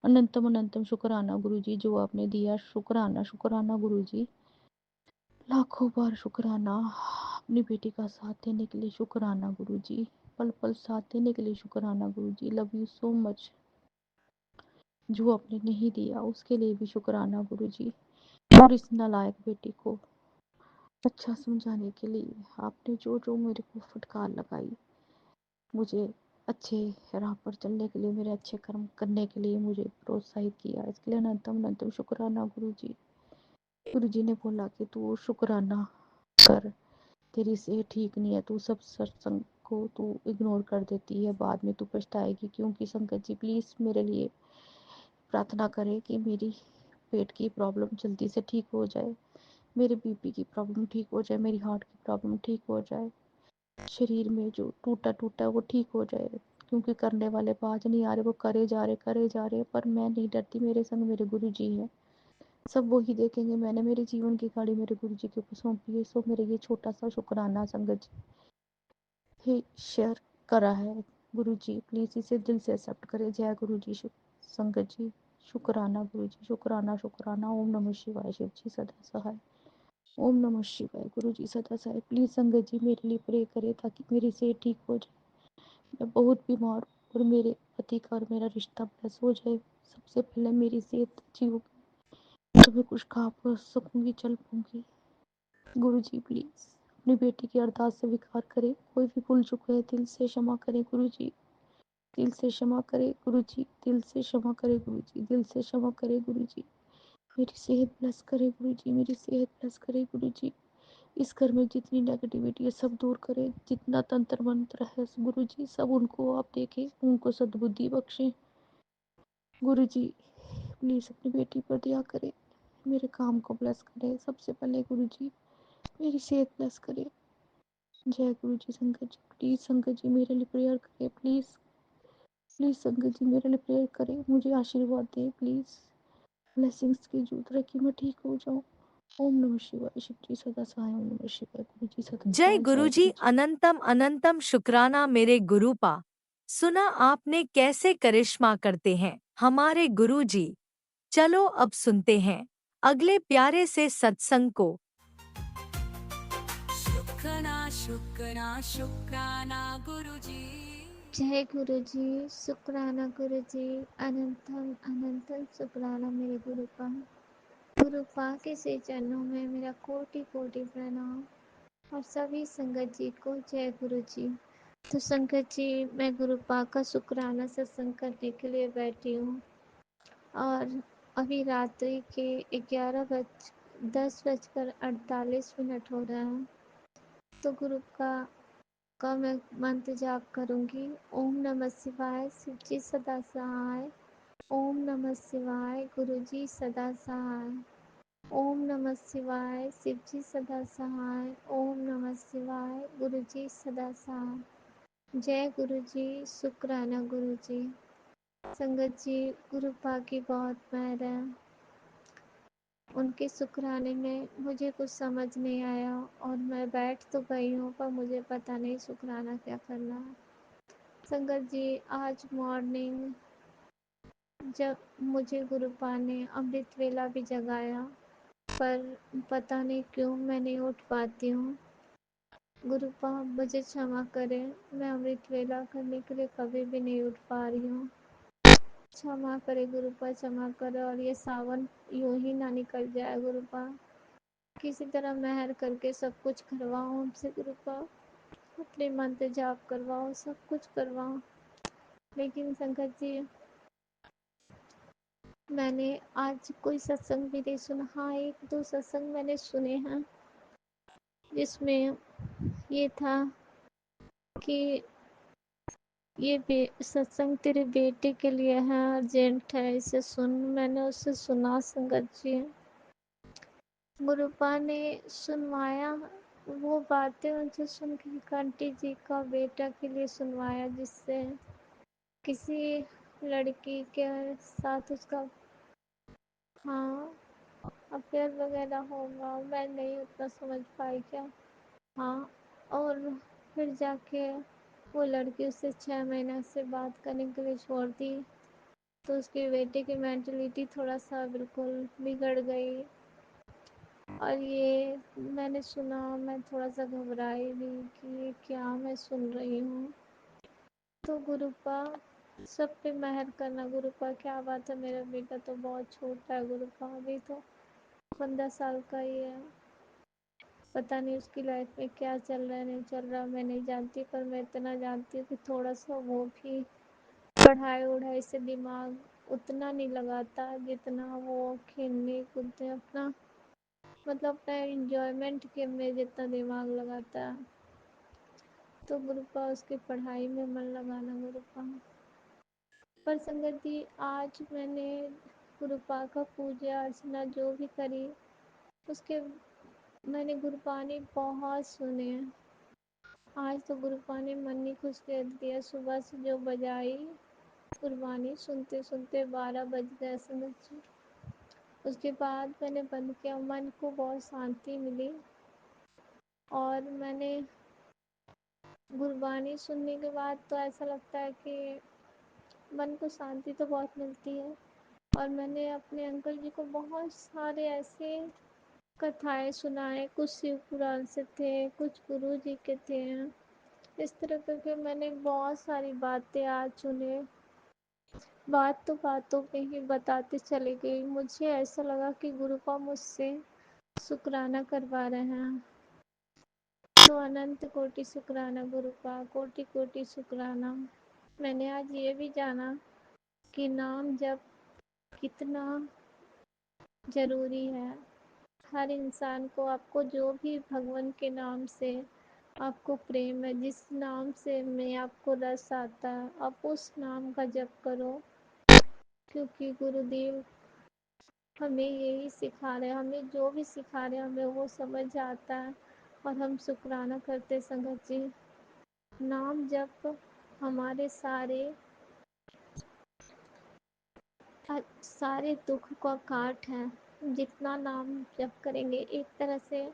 Speaker 6: अनंतम अनंतम शुक्राना गुरुजी। जो आपने दिया शुक्राना शुक्राना गुरुजी, लाखों बार शुक्राना। अपनी बेटी का साथ देने के लिए शुक्राना गुरुजी, पल पल साथ देने के लिए शुक्राना Guruji. Love you so much. जो आपने नहीं दिया उसके लिए भी शुक्राना गुरुजी। और इस नालायक बेटी को अच्छा समझाने के लिए आपने जो जो मेरे को फटकार लगाई, मुझे अच्छे राह पर चलने के लिए, मेरे अच्छे कर्म करने के लिए मुझे प्रोत्साहित किया, इसके लिए अनंतम अनंतम शुक्राना गुरुजी। गुरुजी ने बोला कि तू शुक्राना कर, तेरी सेहत ठीक नहीं है, तू सब सत्संग को तू इग्नोर कर देती है, बाद में तू पछताएगी। क्योंकि संगत जी प्लीज़ मेरे लिए प्रार्थना करें कि मेरी पेट की प्रॉब्लम जल्दी से ठीक हो जाए, मेरे बीपी की प्रॉब्लम ठीक हो जाए, मेरी हार्ट की प्रॉब्लम ठीक हो जाए, शरीर में जो टूटा टूटा वो ठीक हो जाए। क्योंकि करने वाले बाज नहीं आ रहे, वो करे जा रहे, पर मैं नहीं डरती, मेरे संग मेरे गुरु जी हैं, सब वो ही देखेंगे। मैंने मेरे जीवन की गाड़ी मेरे गुरु जी के ऊपर सौंपी है। सो मेरे ये छोटा सा शुक्राना संगत जी ही शेयर करा है। गुरु जी प्लीज़ इसे दिल से एक्सेप्ट करें। जय गुरु जी। संगत जी शुक्राना गुरु जी, शुक्राना शुक्राना। ओम नमः शिवाय। शिव जी सदा सहाय। ओम नमः शिवाय। गुरु जी सदा सहाय। प्लीज़ संगत जी मेरे लिए प्रे करें ताकि मेरी सेहत ठीक हो जाए। मैं बहुत बीमार हूँ और मेरे पति का और मेरा रिश्ता ब्लेस हो जाए। सबसे पहले मेरी सेहत अच्छी होगी तो मैं कुछ खा पा सकूँगी, चल पाऊँगी। गुरु जी प्लीज़ अपनी बेटी की अरदास स्वीकार करें। कोई भी भूल चुका है दिल से क्षमा करें गुरु जी, दिल से क्षमा करें गुरु जी, दिल से क्षमा करें गुरु जी, दिल से क्षमा करें गुरु जी। मेरी सेहत ब्लेस करे गुरु जी, मेरी सेहत ब्लेस करे गुरु जी। इस घर में जितनी नेगेटिविटी है सब दूर करें, जितना तंत्र मंत्र है गुरु जी सब उनको आप देखें, उनको सद्बुद्धि बख्शें गुरु जी। प्लीज़ अपनी बेटी पर दया करें, मेरे काम को ब्लेस करें। सबसे पहले गुरु जी मेरी सेहत ब्लेस करें। जय गुरु जी। संगत जी प्लीज़, संगत जी मेरे लिए प्रेयर करें प्लीज़, प्लीज़ संगत जी मेरे लिए प्रेयर करें, मुझे आशीर्वाद दें प्लीज़। ब्लेसिंग्स की जरूरत है कि मैं ठीक हो जाऊँ। ओम नमः शिवाय। शिव जी सदा सहाय। ओम नमः शिवाय। गुरु जी सदा
Speaker 5: जय
Speaker 6: सहाय। जय
Speaker 5: गुरुजी।
Speaker 6: गुरु जी।
Speaker 5: अनंतम अनंतम शुक्राना मेरे गुरुपा। सुना आपने कैसे करिश्मा करते हैं हमारे गुरुजी। चलो अब सुनते हैं अगले प्यारे से सत्संग को।
Speaker 3: शुक्राना शुक्राना शुक्राना गुरुजी।
Speaker 9: जय गुरुजी। शुक्राना गुरुजी। अनंतम अनंतम शुक्राना मेरे गुरुपा। गुरुपा के से चरणों में मेरा कोटि कोटि प्रणाम और सभी संगत जी को जय गुरुजी। तो संगत जी मैं गुरुपा का शुक्राना सत्संग करने के लिए बैठी हूँ और अभी रात्रि के 10:48 हो रहा है। तो गुरु का मैं मंत्र जाप करूंगी। ओम नमः शिवाय। शिव जी सदा सहाय। ओम नमः शिवाय। गुरु जी सदा सहाय। ओम नमः शिवाय। शिव जी सदा सहाय। ओम नमः शिवाय। गुरु जी सदा सहाय। जय गुरु जी। शुक्राना गुरु जी। संगत जी गुरुपा की बहुत मेहर है, उनके शुक्राने में मुझे कुछ समझ नहीं आया और मैं बैठ तो गई हूँ पर मुझे पता नहीं शुक्राना क्या करना है। संगत जी आज मॉर्निंग जब मुझे गुरुपा ने अमृत वेला भी जगाया पर पता नहीं क्यों मैं नहीं उठ पाती हूँ। गुरुपा मुझे क्षमा करें, मैं अमृत वेला करने के लिए कभी भी नहीं उठ पा रही हूँ। क्षमा करे गुरुपा, क्षमा करे और ये सावन यूं ही ना निकल जाए गुरुपा। किसी तरह मेहर करके सब कुछ करवाओ हमसे गुरुपा, अपने मंत्र जाप करवाओ, सब कुछ करवाओ। लेकिन संगत जी मैंने आज कोई सत्संग भी नहीं सुना। हाँ, 1-2 सत्संग मैंने सुने हैं, जिसमें ये था कि ये सत्संग तेरे बेटे के लिए है, अर्जेंट है, इसे सुन। मैंने उसे सुना संगत जी। गुरुपा ने सुनवाया वो बातें उनसे सुन के, आंटी जी का बेटा के लिए सुनवाया, जिससे किसी लड़की के साथ उसका हाँ अफेयर वगैरह होगा। मैं नहीं उतना समझ पाई क्या। हाँ, और फिर जाके वो लड़की उससे 6 महीना से बात करने के लिए छोड़ दी, तो उसके बेटे की मेंटलिटी थोड़ा सा बिल्कुल बिगड़ गई। और ये मैंने सुना, मैं थोड़ा सा घबराई भी कि ये क्या मैं सुन रही हूँ। तो गुरुपा सब पे मेहर करना। गुरुपा क्या बात है, मेरा बेटा तो बहुत छोटा है गुरुपा, अभी तो 15 साल का ही है। पता नहीं उसकी लाइफ में क्या चल रहा है नहीं चल रहा, मैं नहीं जानती, पर मैं इतना जानती हूँ कि थोड़ा सा वो भी पढ़ाई वढ़ाई से दिमाग उतना नहीं लगाता जितना वो खेलने कूदने अपना मतलब अपना इंजॉयमेंट के में जितना दिमाग लगाता है। तो गुरुपा उसकी पढ़ाई में मन लगाना गुरुपा। पर संगत जी, आज मैंने गुरुपा का पूजा अर्चना जो भी करी, उसके मैंने गुरुबानी बहुत सुने हैं। आज तो गुरुबानी मन ही खुश कर दिया। सुबह से जो बजाई गुरुबानी सुनते सुनते 12 बज गए समझ। उसके बाद मैंने बंद किया, मन को बहुत शांति मिली। और मैंने गुरुबानी सुनने के बाद तो ऐसा लगता है कि मन को शांति तो बहुत मिलती है। और मैंने अपने अंकल जी को बहुत सारे ऐसे कथाएं सुनाए, कुछ शिव पुराण से थे, कुछ गुरु जी के थे। इस तरह करके मैंने बहुत सारी बातें आज सुने। बात तो बातों में ही बताते चली गई। मुझे ऐसा लगा कि गुरुपा मुझसे शुक्राना करवा रहे हैं। तो अनंत कोटि शुक्राना गुरुपा, कोटि कोटि शुक्राना। मैंने आज ये भी जाना कि नाम जप कितना ज़रूरी है। हर इंसान को, आपको जो भी भगवान के नाम से आपको प्रेम है, जिस नाम से में आपको रस आता है, आप उस नाम का जप करो। क्योंकि गुरुदेव हमें यही सिखा रहे हैं, हमें जो भी सिखा रहे हैं हमें वो समझ आता है और हम शुक्राना करते संगत जी। नाम जप हमारे सारे दुख का काट है। जितना नाम जप करेंगे, एक तरह से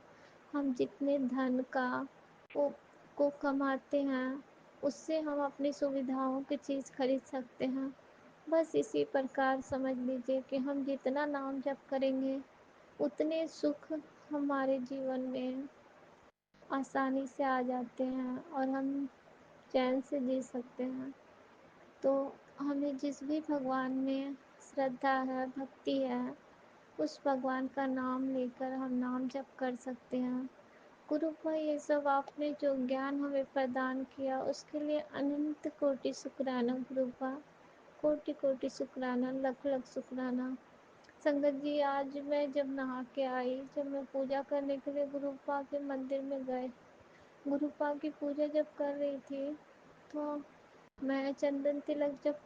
Speaker 9: हम जितने धन का को कमाते हैं, उससे हम अपनी सुविधाओं की चीज़ खरीद सकते हैं। बस इसी प्रकार समझ लीजिए कि हम जितना नाम जप करेंगे, उतने सुख हमारे जीवन में आसानी से आ जाते हैं और हम चैन से जी सकते हैं। तो हमें जिस भी भगवान में श्रद्धा है, भक्ति है, उस भगवान का नाम लेकर हम नाम जप कर सकते हैं। गुरुपा, ये सब आपने जो ज्ञान हमें प्रदान किया उसके लिए अनंत कोटि शुक्राना गुरुपा, कोटि कोटि शुक्राना, लख लख शुक्राना। संगत जी, आज मैं जब नहा के आई, जब मैं पूजा करने के लिए गुरुपा के मंदिर में गए, गुरुपा की पूजा जब कर रही थी, तो मैं चंदन तिलक जब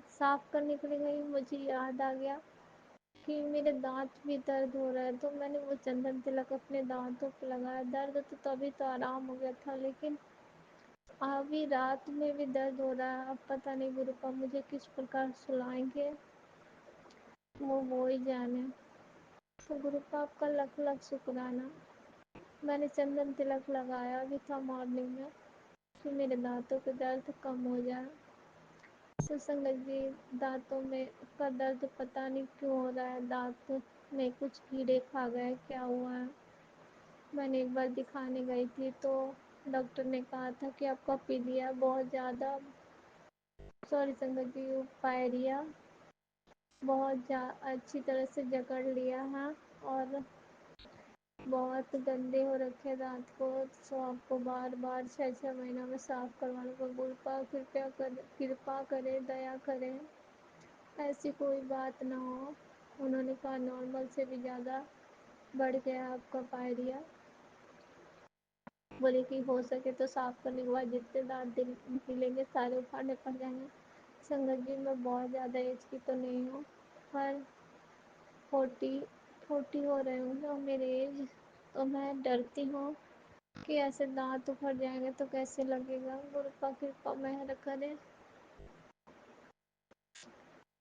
Speaker 9: साफ करने के लिए गई, मुझे याद आ गया कि मेरे दांत भी दर्द हो रहा है। तो मैंने वो चंदन तिलक अपने दांतों पे लगाया। दर्द तो तभी तो आराम हो गया था, लेकिन अभी रात में भी दर्द हो रहा है। अब पता नहीं गुरुपा मुझे किस प्रकार सुलाएंगे, वो ही जाने। तो गुरुपा आपका लख लख शुक्राना। मैंने चंदन तिलक लगाया भी था मॉर्निंग में कि मेरे दांतों का दर्द कम हो जाए। तो संगत जी, दांतों में का दर्द पता नहीं क्यों हो रहा है, दांत में कुछ कीड़े खा गए, क्या हुआ है। मैंने एक बार दिखाने गई थी तो डॉक्टर ने कहा था कि आपका पीलिया बहुत ज़्यादा, सॉरी संगत जी, पायरिया बहुत अच्छी तरह से जकड़ लिया है और बहुत गंदे हो रखे दांत को। तो आपको बार बार 6-6 महीना में साफ करवाना पड़ेगा। गुरुपा कृपा करें, दया करें। ऐसी कोई बात ना हो। उन्होंने कहा नॉर्मल से भी ज़्यादा बढ़ गया आपका पायरिया। बोले कि हो सके तो साफ करने के बाद जितने दांत निकलेंगे सारे उखाड़ने पड़ जाएंगे। संगत जी मैं बहुत ज़्यादा एज की तो नहीं हूँ, पर 40 हो रहे होंगे और मेरी एज, तो मैं डरती हूँ कि ऐसे दांत उखड़ जाएंगे तो कैसे लगेगा। गुरु का कृपा मेहर करे।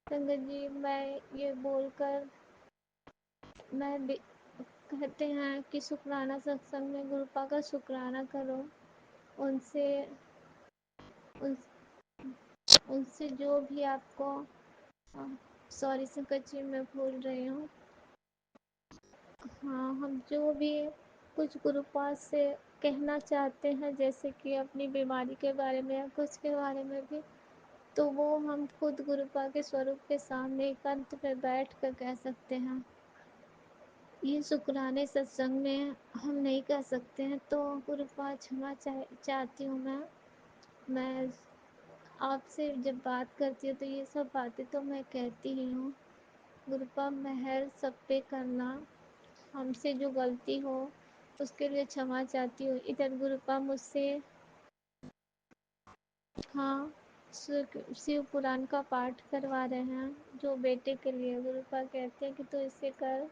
Speaker 9: संगत जी मैं ये बोलकर मैं कहते हैं कि शुक्राना सत्संग में गुरुपा का शुक्राना करो। उनसे उन, उनसे जो भी आपको, सॉरी संगत जी मैं भूल रही हूँ। हाँ हम जो भी कुछ गुरुपा से कहना चाहते हैं, जैसे कि अपनी बीमारी के बारे में या कुछ के बारे में भी, तो वो हम खुद गुरुपा के स्वरूप के सामने एकांत में बैठ कर कह सकते हैं। ये शुक्राने सत्संग में हम नहीं कह सकते हैं, तो गुरुपा क्षमा चाहती हूँ मैं आपसे जब बात करती हूँ तो ये सब बातें तो मैं कहती ही हूँ। गुरुपा मेहर सब पे करना, हमसे जो गलती हो उसके लिए क्षमा चाहती हूँ। इधर गुरुपा मुझसे हाँ शिव पुराण का पाठ करवा रहे हैं, जो बेटे के लिए। गुरुपा कहते हैं कि तू इसे कर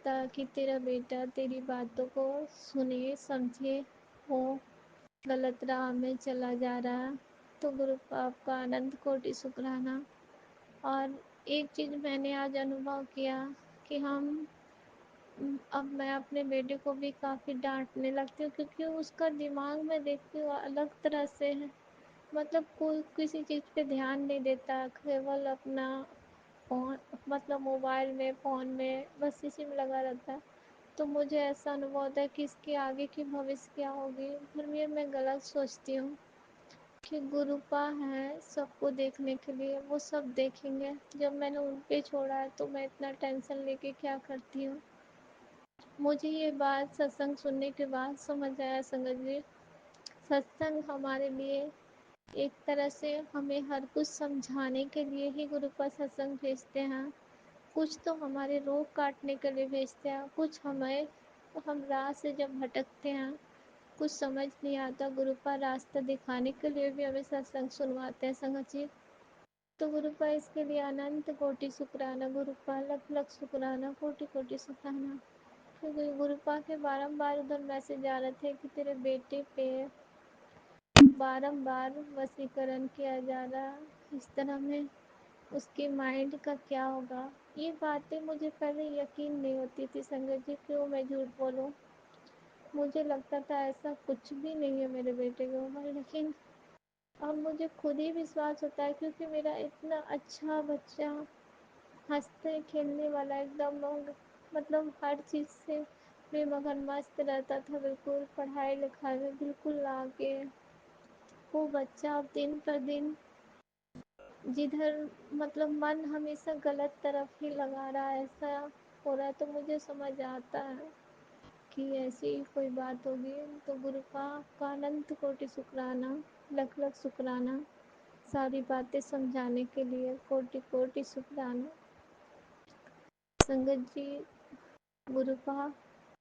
Speaker 9: ताकि तेरा बेटा तेरी बातों को सुने समझे, वो गलत राह में चला जा रहा है। तो गुरु आपका अनंत कोटि शुक्राना। और एक चीज़ मैंने आज अनुभव किया कि अब मैं अपने बेटे को भी काफ़ी डांटने लगती हूँ, क्योंकि उसका दिमाग में देखती हूँ अलग तरह से है। मतलब कोई किसी चीज़ पे ध्यान नहीं देता, केवल अपना फ़ोन, मतलब मोबाइल में फ़ोन में बस इसी में लगा रहता है। तो मुझे ऐसा अनुभव होता है कि इसके आगे की भविष्य क्या होगी। फिर भी मैं गलत सोचती हूँ कि गुरुपा हैं सबको देखने के लिए, वो सब देखेंगे। जब मैंने उन पे छोड़ा है तो मैं इतना टेंशन लेके क्या करती हूँ। मुझे ये बात सत्संग सुनने के बाद समझ आया संगत जी, सत्संग हमारे लिए एक तरह से हमें हर कुछ समझाने के लिए ही गुरुपा सत्संग भेजते हैं। कुछ तो हमारे रोग काटने के लिए भेजते हैं, कुछ हमें, हम राह से जब भटकते हैं, कुछ समझ नहीं आता, गुरुपा रास्ता दिखाने के लिए भी हमें सत्संग सुनवाते हैं संगत जी। तो गुरुपा इसके लिए अनंत कोटि शुक्राना। गुरुपा लख लख शुक्राना, कोटि कोटि शुक्राना। क्योंकि गुरुपा के बारंबार उधर मैसेज आ रहे थे कि तेरे बेटे पे बारंबार वशीकरण किया जा रहा, इस तरह में उसके माइंड का क्या होगा। ये बातें मुझे पहले यकीन नहीं होती थी संगत जी, क्यों मैं झूठ बोलूं। मुझे लगता था ऐसा कुछ भी नहीं है मेरे बेटे के ऊपर, लेकिन अब मुझे खुद ही विश्वास होता है, क्योंकि मेरा इतना अच्छा बच्चा, हंसते खेलने वाला, एकदम मतलब हर चीज़ से बेमगन मस्त रहता था, बिल्कुल पढ़ाई लिखाई में बिल्कुल आगे। वो बच्चा अब दिन पर दिन जिधर, मतलब मन हमेशा गलत तरफ ही लगा रहा है, ऐसा हो रहा है। तो मुझे समझ आता है कि ऐसी कोई बात होगी। तो गुरु का अनंत कोटि शुक्राना, लख लख शुक्राना, सारी बातें समझाने के लिए कोटि कोटि शुक्राना। संगत जी गुरुपा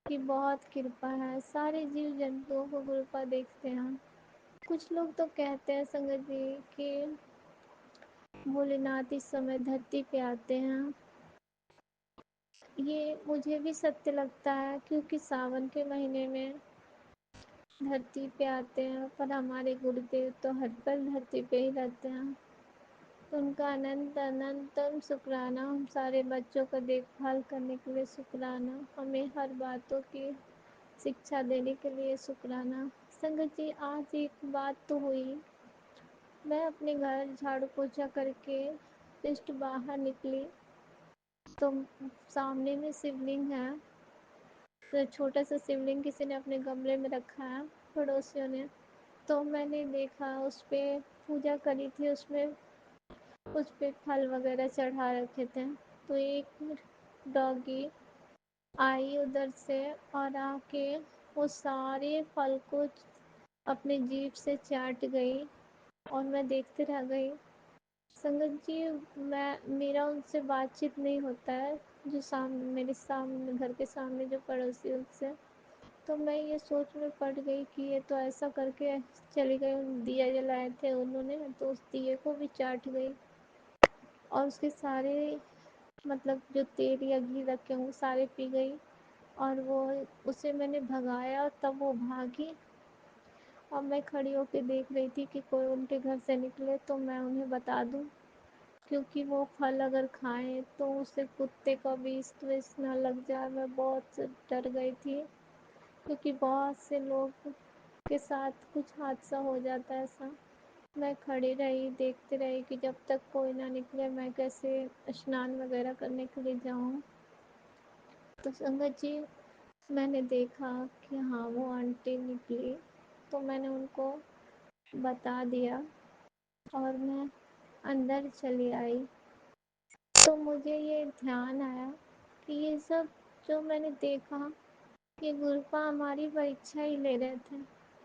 Speaker 9: की बहुत कृपा है, सारे जीव जंतुओं को गुरुपा देखते हैं। कुछ लोग तो कहते हैं संगत जी कि भोलेनाथ इस समय धरती पे आते हैं। ये मुझे भी सत्य लगता है, क्योंकि सावन के महीने में धरती पे आते हैं, पर हमारे गुरुदेव तो हर पल धरती पे ही रहते हैं। तो उनका अनंत अनंतम शुक्राना। हम सारे बच्चों का देखभाल करने के लिए शुक्राना, हमें हर बातों की शिक्षा देने के लिए शुक्राना। संगत जी आज एक बात तो हुई, मैं अपने घर झाड़ू पोछा करके जस्ट बाहर निकली तो सामने में शिवलिंग है। तो छोटा सा शिवलिंग किसी ने अपने गमले में रखा है, पड़ोसियों ने। तो मैंने देखा उस पर पूजा करी थी, उसमें उस पर फल वगैरह चढ़ा रखे थे। तो एक डॉगी आई उधर से और आके वो सारे फल को अपने जीभ से चाट गई, और मैं देखते रह गई। संगत जी, मेरा उनसे बातचीत नहीं होता है, जो सामने मेरे सामने घर के सामने जो पड़ोसी उनसे। तो मैं ये सोच में पड़ गई कि ये तो ऐसा करके चली गई, दिया जलाए थे उन्होंने तो उस दिए को भी चाट गई और उसके सारे मतलब जो तेल या घी रखे हों सारे पी गई। और वो उसे मैंने भगाया और तब वो भागी और मैं खड़ी होकर देख रही थी कि कोई उनके घर से निकले तो मैं उन्हें बता दूं, क्योंकि वो फल अगर खाएं तो उसे कुत्ते का विष विष ना लग जाए। मैं बहुत डर गई थी, क्योंकि बहुत से लोग के साथ कुछ हादसा हो जाता है ऐसा। मैं खड़ी रही, देखती रही कि जब तक कोई ना निकले मैं कैसे स्नान वगैरह करने के लिए जाऊं। तो संगत जी, मैंने देखा कि हाँ वो आंटी निकली, तो मैंने उनको बता दिया और मैं अंदर चली आई। तो मुझे ये ध्यान आया कि ये सब जो मैंने देखा कि गुरुपा हमारी परीक्षा ही ले रहे थे।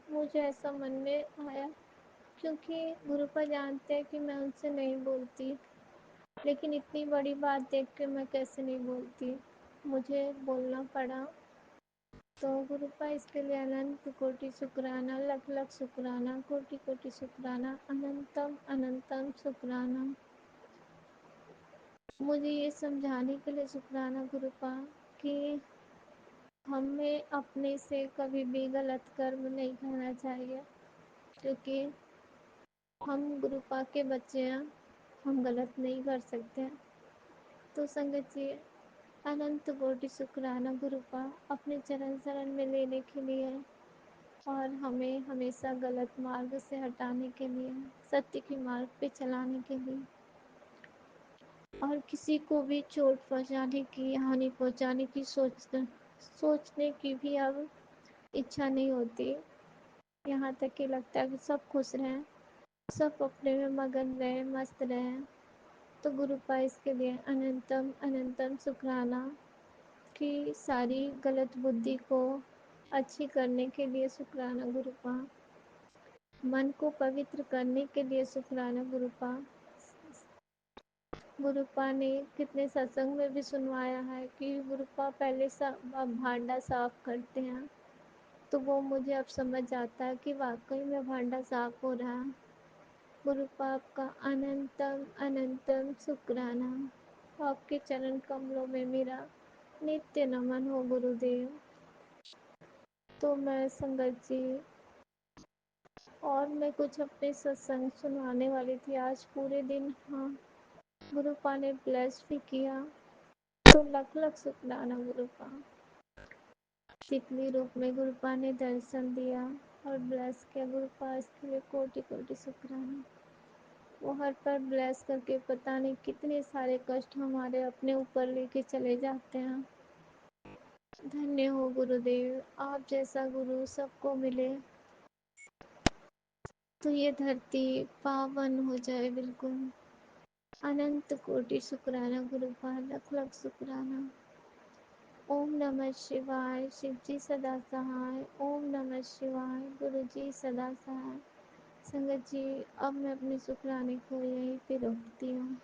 Speaker 9: मुझे ऐसा मन में आया, क्योंकि गुरुपा जानते हैं कि मैं उनसे नहीं बोलती, लेकिन इतनी बड़ी बात देख के मैं कैसे नहीं बोलती, मुझे बोलना पड़ा। तो गुरुपा इसके लिए अनंत कोटि शुक्राना, लख लख शुक्राना, कोटि कोटि शुक्राना, अनंतम अनंतम शुक्राना। मुझे ये समझाने के लिए शुक्राना गुरुपा कि हमें अपने से कभी भी गलत कर्म नहीं करना चाहिए, क्योंकि हम गुरुपा के बच्चे हैं, हम गलत नहीं कर सकते। तो संगत जी, अनंत कोटि शुक्राना गुरुपा अपने चरण शरण में लेने के लिए और हमें हमेशा गलत मार्ग से हटाने के लिए, सत्य के मार्ग पे चलाने के लिए, और किसी को भी चोट पहुंचाने की, हानि पहुंचाने की सोचने की भी अब इच्छा नहीं होती। यहाँ तक कि लगता है कि सब खुश रहें, सब अपने में मगन रहें, मस्त रहें। तो गुरुपा इसके लिए अनंतम अनंतम शुक्राना कि सारी गलत बुद्धि को अच्छी करने के लिए शुक्राना गुरुपा, मन को पवित्र करने के लिए शुक्राना गुरुपा। गुरुपा ने कितने सत्संग में भी सुनवाया है कि गुरुपा पहले भांडा साफ करते हैं, तो वो मुझे अब समझ आता है कि वाकई में भांडा साफ हो रहा है। गुरुपा आपका अनंतम अनंतम शुक्राना, आपके चरण कमलों में मेरा नित्य नमन हो गुरुदेव। तो मैं संगत जी, और मैं कुछ अपने सत्संग सुनाने वाली थी आज पूरे दिन। हाँ, गुरुपा ने ब्लेस भी किया, तो लख लख शुक्राना गुरुपा। तितली रूप में गुरुपा ने दर्शन दिया और ब्लेस किया। गुरुपा इसके लिए कोटि कोटि शुक्राना। वो हर पर ब्लेस करके पता नहीं कितने सारे कष्ट हमारे अपने ऊपर लेके चले जाते हैं। धन्य हो गुरुदेव, आप जैसा गुरु सबको मिले तो ये धरती पावन हो जाए बिल्कुल। अनंत कोटि शुक्राना गुरुपा, लख लख शुक्राना। ओम नमः शिवाय, शिव जी सदा सहाय। ओम नमः शिवाय, गुरु जी सदा सहाय। संगत जी, अब मैं अपने शुक्राने को यहीं पे रोकती हूँ।